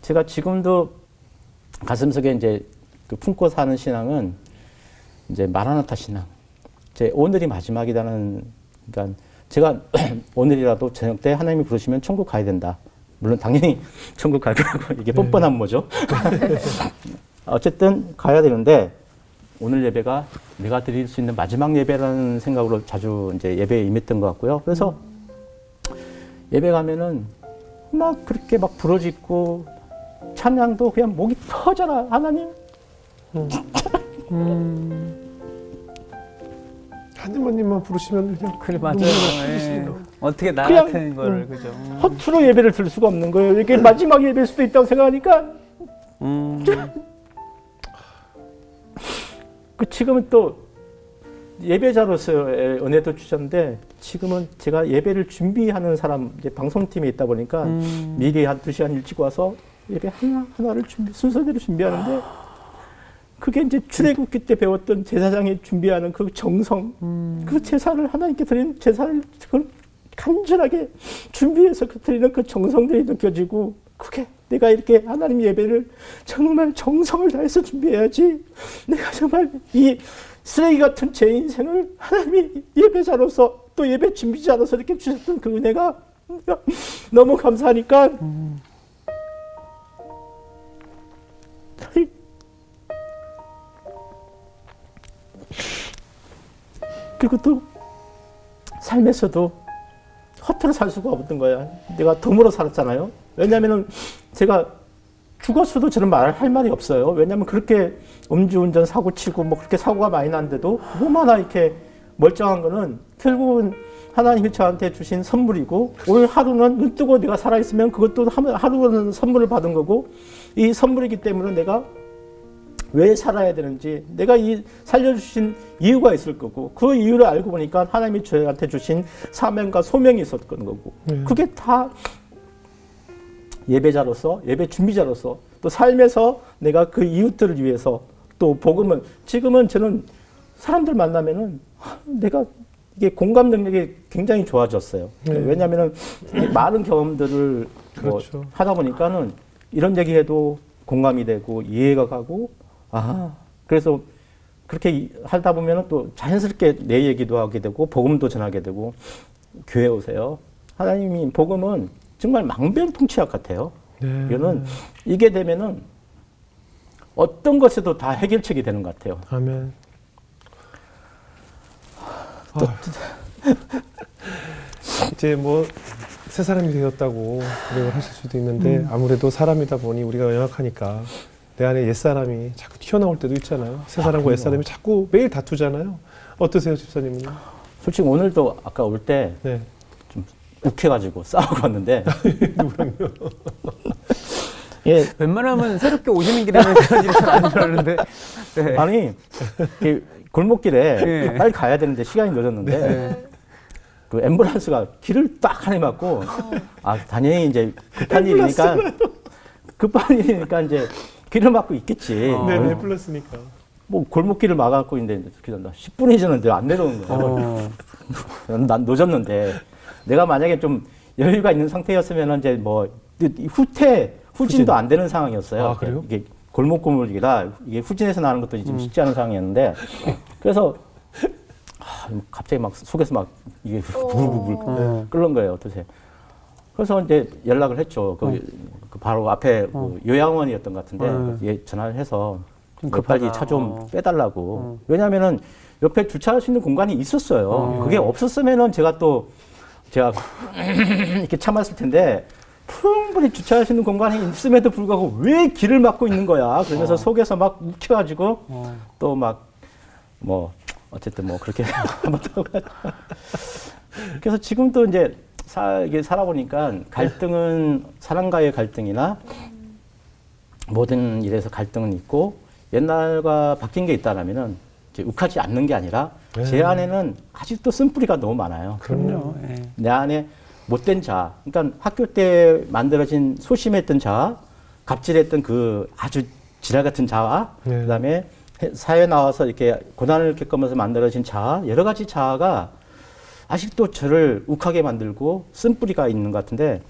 제가 지금도 가슴속에 이제 그 품고 사는 신앙은 이제 마라나타 신앙. 제 오늘이 마지막이라는 그러니까 제가 오늘이라도 저녁 때 하나님이 부르시면 천국 가야 된다. 물론 당연히 천국 갈 거라고 이게 뻔뻔한 뭐죠. 어쨌든 가야 되는데 오늘 예배가 내가 드릴 수 있는 마지막 예배라는 생각으로 자주 이제 예배에 임했던 것 같고요. 그래서 예배 가면은 막 그렇게 막 부러지고 찬양도 그냥 목이 터져라 하나님. 하나님만 부르시면 그냥 그래, 맞아요. 예. 어떻게 나 그냥, 같은 거를, 그죠. 허투루 예배를 들 수가 없는 거예요. 이게 마지막 예배일 수도 있다고 생각하니까 그 지금은 또 예배자로서의 은혜도 주셨는데 지금은 제가 예배를 준비하는 사람 이제 방송팀에 있다 보니까 미리 한 2시간 일찍 와서 예배 하나를 순서대로 준비하는데 그게 이제 출애굽기 때 배웠던 제사장이 준비하는 그 정성, 그 제사를 하나님께 드리는 제사를 그걸 간절하게 준비해서 드리는 그 정성들이 느껴지고 그게 내가 이렇게 하나님 예배를 정말 정성을 다해서 준비해야지 내가 정말 이 쓰레기 같은 제 인생을 하나님이 예배자로서 또 예배 준비자로서 이렇게 주셨던 그 은혜가 너무 감사하니까 그리고 또 삶에서도 허투루 살 수가 없던 거야. 내가 덤으로 살았잖아요. 왜냐하면 제가 죽었어도 저는 할 말이 없어요. 왜냐하면 그렇게 음주운전 사고 치고 뭐 그렇게 사고가 많이 났는데도 뭐마나 이렇게 멀쩡한 거는 결국은 하나님이 저한테 주신 선물이고 오늘 하루는 눈 뜨고 내가 살아있으면 그것도 하루는 선물을 받은 거고 이 선물이기 때문에 내가 왜 살아야 되는지 내가 살려주신 이유가 있을 거고 그 이유를 알고 보니까 하나님이 저한테 주신 사명과 소명이 있었던 거고 그게 다 예배자로서 예배 준비자로서 또 삶에서 내가 그 이웃들을 위해서 또 복음을 지금은 저는 사람들 만나면은 내가 이게 공감 능력이 굉장히 좋아졌어요. 왜냐하면은 많은 경험들을 그렇죠. 뭐 하다 보니까는 이런 얘기해도 공감이 되고 이해가 가고 그래서 그렇게 하다 보면은 또 자연스럽게 내 얘기도 하게 되고 복음도 전하게 되고 교회 오세요. 하나님이 복음은 정말 망병통치약 같아요. 이거는 이게 되면은 어떤 것에도 다 해결책이 되는 것 같아요. 아멘. 이제 뭐 새 사람이 되었다고 고백을 하실 수도 있는데 아무래도 사람이다 보니 우리가 연약하니까 내 안에 옛사람이 자꾸 튀어나올 때도 있잖아요. 새 사람과 옛사람이 자꾸 매일 다투잖아요. 어떠세요, 집사님은요? 솔직히 오늘도 아까 올 때 네. 좀 욱해가지고 싸우고 왔는데 누구랑요? 예, 웬만하면 새롭게 오시는 길에는 그런 일이 잘 안 일어나는데. 네. 아니 이 골목길에 네. 빨리 가야 되는데 시간이 늦었는데 네. 그 앰뷸런스가 길을 딱 하나 막고 아 당연히 이제 급한 일이니까 이제 길을 막고 있겠지. 네, 앰뷸런스니까. 뭐 골목길을 막아갖고 있는데 10분이 지났는데 안 내려오는 거예요. 난 늦었는데 내가 만약에 좀 여유가 있는 상태였으면 이제 뭐 후진도 안 되는 상황이었어요. 아, 그래요? 이게 골목골목이라 이게 후진해서 나는 것도 좀 쉽지 않은 상황이었는데 그래서 갑자기 막 속에서 막 이게 부글부글 끓는 거예요. 어떠세요? 그래서 이제 연락을 했죠. 그 바로 앞에 그 요양원이었던 것 같은데 예, 전화를 해서 빨리 차 좀 빼달라고. 왜냐하면은 옆에 주차할 수 있는 공간이 있었어요. 그게 없었으면은 제가 이렇게 참았을 텐데 충분히 주차할 수 있는 공간이 있음에도 불구하고 왜 길을 막고 있는 거야. 그러면서 속에서 막 욱혀가지고 또 막 뭐 어쨌든 뭐 그렇게 한번 그래서 지금도 이제 이게 살아보니까 갈등은 사람과의 갈등이나 모든 일에서 갈등은 있고 옛날과 바뀐 게 있다라면은 이제 욱하지 않는 게 아니라 제 안에는 아직도 쓴뿌리가 너무 많아요. 그럼요. 예. 내 안에 못된 자, 그러니까 학교 때 만들어진 소심했던 자, 갑질했던 그 아주 지랄 같은 자, 그다음에 사회에 나와서 이렇게 고난을 겪으면서 만들어진 자, 여러 가지 자아가 아직도 저를 욱하게 만들고 쓴뿌리가 있는 것 같은데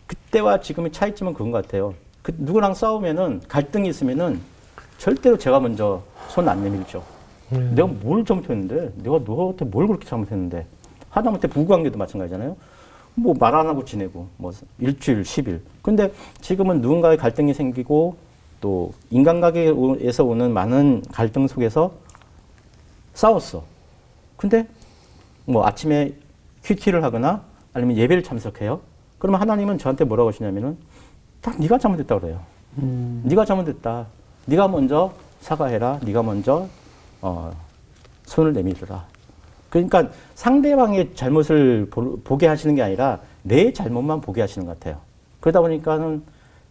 그때와 지금의 차이점은 그건 것 같아요. 누구랑 싸우면은 갈등이 있으면은 절대로 제가 먼저 손 안 내밀죠. 내가 뭘 잘못했는데? 내가 너한테 뭘 그렇게 잘못했는데? 하다못해 부부관계도 마찬가지잖아요. 뭐 말 안 하고 지내고 뭐 일주일, 10일. 근데 지금은 누군가의 갈등이 생기고 또 인간관계에서 오는 많은 갈등 속에서 싸웠어. 근데 뭐 아침에 큐티를 하거나 아니면 예배를 참석해요. 그러면 하나님은 저한테 뭐라고 하시냐면은 다 네가 잘못했다 그래요. 네가 잘못했다. 네가 먼저 사과해라. 네가 먼저 손을 내밀어라. 그러니까 상대방의 잘못을 보게 하시는 게 아니라 내 잘못만 보게 하시는 것 같아요. 그러다 보니까는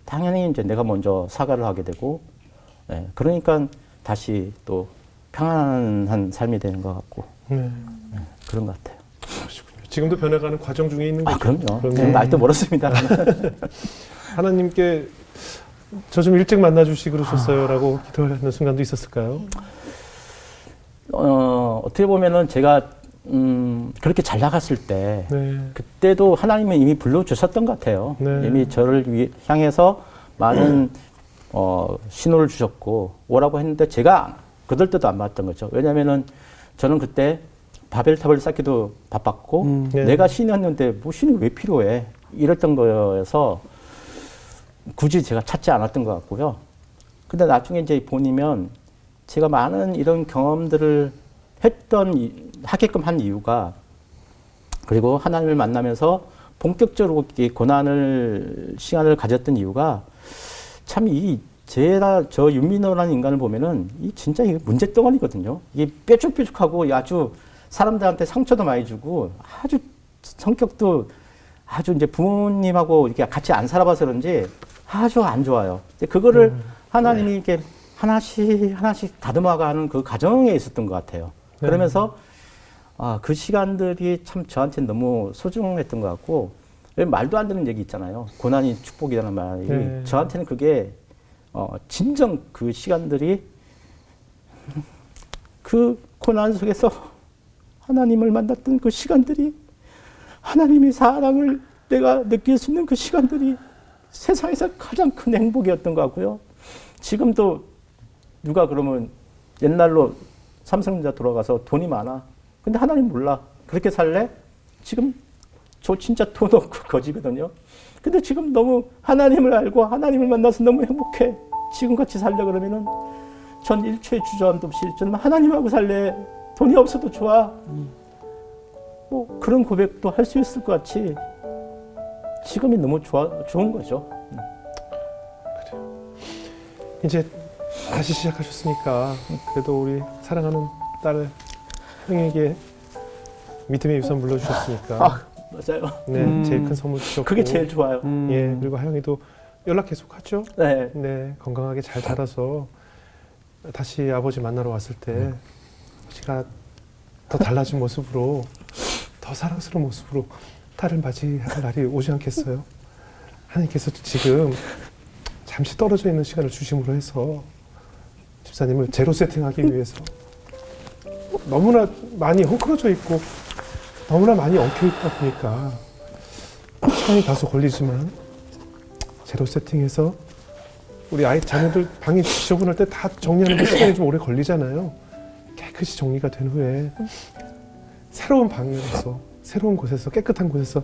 당연히 이제 내가 먼저 사과를 하게 되고, 네, 그러니까 다시 또 평안한 삶이 되는 것 같고, 네, 그런 것 같아요. 그러시군요. 지금도 변해가는 과정 중에 있는 거죠. 그럼요. 지금 날도 멀었습니다. 하나님께 저 좀 일찍 만나주시 그러셨어요라고 기도하는 순간도 있었을까요? 어떻게 보면은 제가 그렇게 잘 나갔을 때 그때도 하나님은 이미 불러주셨던 것 같아요. 이미 저를 향해서 많은 신호를 주셨고 오라고 했는데 제가 그들 때도 안 맞았던 거죠. 왜냐하면은 저는 그때 바벨탑을 쌓기도 바빴고 내가 신이었는데 뭐 신이 왜 필요해 이랬던 거여서 굳이 제가 찾지 않았던 것 같고요. 근데 나중에 이제 보면 제가 많은 이런 경험들을 하게끔 한 이유가 그리고 하나님을 만나면서 본격적으로 시간을 가졌던 이유가 참 저 윤민호라는 인간을 보면은 진짜 이게 문제덩어리거든요. 이게 뾰족뾰족하고 아주 사람들한테 상처도 많이 주고 아주 성격도 아주 이제 부모님하고 이렇게 같이 안 살아봐서 그런지 아주 안 좋아요. 그거를 하나님이 이렇게 하나씩 다듬어가는 그 과정에 있었던 것 같아요. 그러면서 그 시간들이 참 저한테는 너무 소중했던 것 같고 말도 안 되는 얘기 있잖아요. 고난이 축복이라는 말이 저한테는 그게 진정 그 시간들이 그 고난 속에서 하나님을 만났던 그 시간들이 하나님의 사랑을 내가 느낄 수 있는 그 시간들이 세상에서 가장 큰 행복이었던 것 같고요. 지금도 누가 그러면 옛날로 삼성전자 돌아가서 돈이 많아. 근데 하나님 몰라. 그렇게 살래? 지금 저 진짜 돈 없고 거지거든요. 근데 지금 너무 하나님을 알고 하나님을 만나서 너무 행복해. 지금같이 살려 그러면은 전 일초의 주저함도 없이 저는 하나님하고 살래. 돈이 없어도 좋아. 뭐 그런 고백도 할 수 있을 것 같이 지금이 너무 좋은 거죠. 그래요. 이제 다시 시작하셨으니까 그래도 우리 사랑하는 딸 형에게 믿음의 유산 물려주셨으니까 맞아요. 네, 제일 큰 선물 주셨고 그게 제일 좋아요. 예, 그리고 하영이도 연락 계속하죠. 네. 네, 건강하게 잘 자라서 다시 아버지 만나러 왔을 때 제가 더 달라진 모습으로 더 더 사랑스러운 모습으로 딸을 맞이할 날이 오지 않겠어요? 하나님께서 지금 잠시 떨어져 있는 시간을 중심으로 해서 집사님을 제로 세팅하기 위해서 너무나 많이 헝클어져 있고 너무나 많이 엉켜 있다 보니까 시간이 다소 걸리지만 제로 세팅해서 우리 아이 자녀들 방이 지저분할 때 다 정리하는 데 시간이 좀 오래 걸리잖아요. 깨끗이 정리가 된 후에 새로운 방에서 새로운 곳에서 깨끗한 곳에서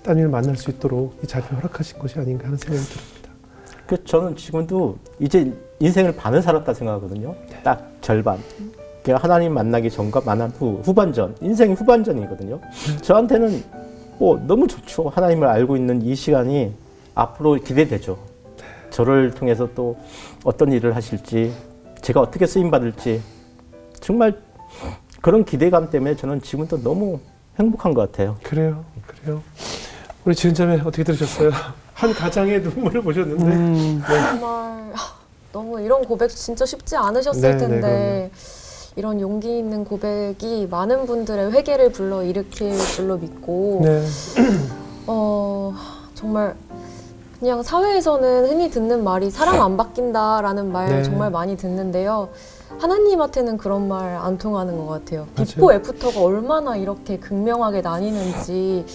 따님을 만날 수 있도록 이 자리를 허락하신 것이 아닌가 하는 생각이 듭니다. 그 저는 지금도 이제 인생을 반을 살았다 생각하거든요. 딱 절반. 하나님 만나기 전과 만난 후, 후반전, 인생의 후반전이거든요. 저한테는 너무 좋죠. 하나님을 알고 있는 이 시간이 앞으로 기대되죠. 저를 통해서 또 어떤 일을 하실지, 제가 어떻게 쓰임받을지, 정말 그런 기대감 때문에 저는 지금도 너무 행복한 것 같아요. 그래요. 우리 지은자매 어떻게 들으셨어요? 한 가장의 눈물을 보셨는데 정말 너무 이런 고백 진짜 쉽지 않으셨을 텐데 이런 용기 있는 고백이 많은 분들의 회개를 불러일으킬 줄로 믿고 정말 그냥 사회에서는 흔히 듣는 말이 사랑 안 바뀐다라는 말 정말 많이 듣는데요. 하나님한테는 그런 말 안 통하는 것 같아요. 비포 애프터가 얼마나 이렇게 극명하게 나뉘는지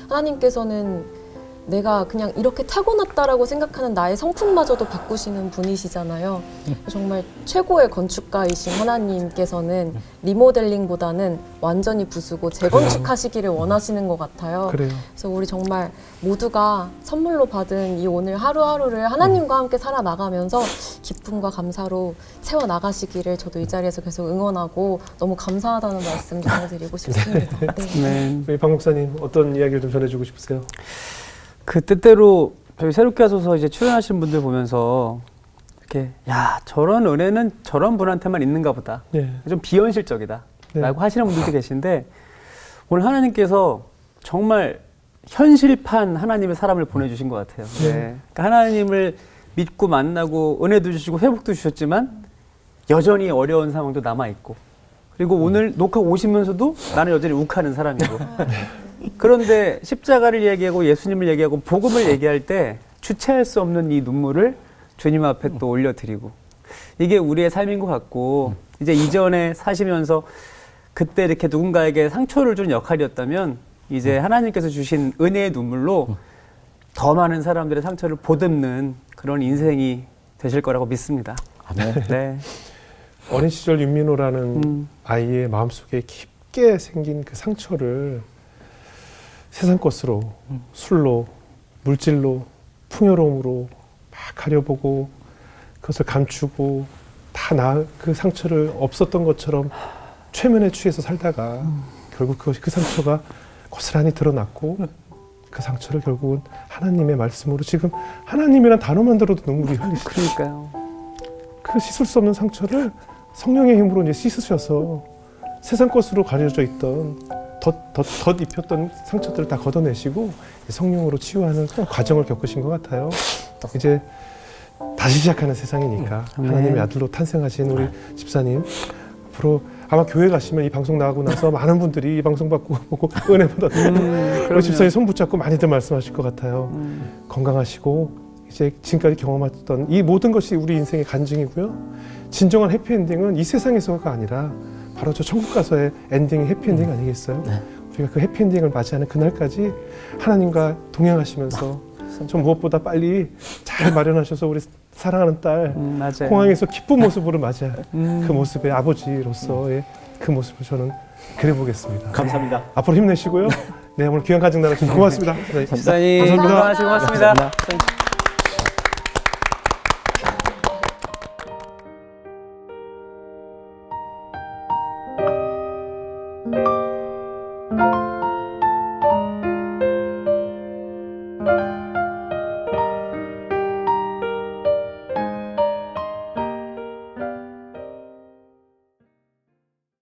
하나님께서는 내가 그냥 이렇게 타고났다라고 생각하는 나의 성품마저도 바꾸시는 분이시잖아요. 정말 최고의 건축가이신 하나님께서는 리모델링보다는 완전히 부수고 재건축하시기를 원하시는 것 같아요. 그래서 우리 정말 모두가 선물로 받은 이 오늘 하루하루를 하나님과 함께 살아나가면서 기쁨과 감사로 채워나가시기를 저도 이 자리에서 계속 응원하고 너무 감사하다는 말씀 전해드리고 싶습니다. 우리 박 목사님 어떤 이야기를 좀 전해주고 싶으세요? 그 때때로 저희 새롭게 하소서 이제 출연하시는 분들 보면서 이렇게 저런 은혜는 저런 분한테만 있는가 보다. 좀 비현실적이다. 라고 하시는 분들도 계신데 오늘 하나님께서 정말 현실판 하나님의 사람을 보내주신 것 같아요. 그러니까 하나님을 믿고 만나고 은혜도 주시고 회복도 주셨지만 여전히 어려운 상황도 남아있고 그리고 오늘 녹화 오시면서도 나는 여전히 욱하는 사람이고 그런데 십자가를 얘기하고 예수님을 얘기하고 복음을 얘기할 때 주체할 수 없는 이 눈물을 주님 앞에 또 올려드리고 이게 우리의 삶인 것 같고 이제 이전에 사시면서 그때 이렇게 누군가에게 상처를 준 역할이었다면 이제 하나님께서 주신 은혜의 눈물로 더 많은 사람들의 상처를 보듬는 그런 인생이 되실 거라고 믿습니다. 네. 어린 시절 윤민호라는 아이의 마음속에 깊게 생긴 그 상처를 세상 것으로 술로 물질로 풍요로움으로 막 가려보고 그것을 감추고 다 그 상처를 없었던 것처럼 최면에 취해서 살다가 결국 그 상처가 고스란히 드러났고 그 상처를 결국은 하나님의 말씀으로 지금 하나님이란 단어만 들어도 눈물이 흘리시죠. 그러니까요. 그 씻을 수 없는 상처를 성령의 힘으로 이제 씻으셔서 세상 것으로 가려져 있던 덧 입혔던 상처들을 다 걷어내시고 성령으로 치유하는 그런 과정을 겪으신 것 같아요. 이제 다시 시작하는 세상이니까 하나님의 아들로 탄생하신 우리 집사님 앞으로 아마 교회 가시면 이 방송 나가고 나서 많은 분들이 이 방송 보고 은혜 받았고 우리 집사님 손 붙잡고 많이들 말씀하실 것 같아요. 건강하시고 이제 지금까지 경험했던 이 모든 것이 우리 인생의 간증이고요. 진정한 해피엔딩은 이 세상에서가 아니라 바로 저 천국 가서의 엔딩이 해피엔딩 아니겠어요? 우리가 그 해피엔딩을 맞이하는 그날까지 하나님과 동행하시면서 좀 무엇보다 빨리 잘 마련하셔서 우리 사랑하는 딸 공항에서 기쁜 모습으로 맞이할 그 모습의 아버지로서의 그 모습을 저는 그려보겠습니다. 감사합니다. 앞으로 힘내시고요. 네, 오늘 귀한 가정 나눠주셔서 고맙습니다. 집사님 감사합니다. 고맙습니다. 네.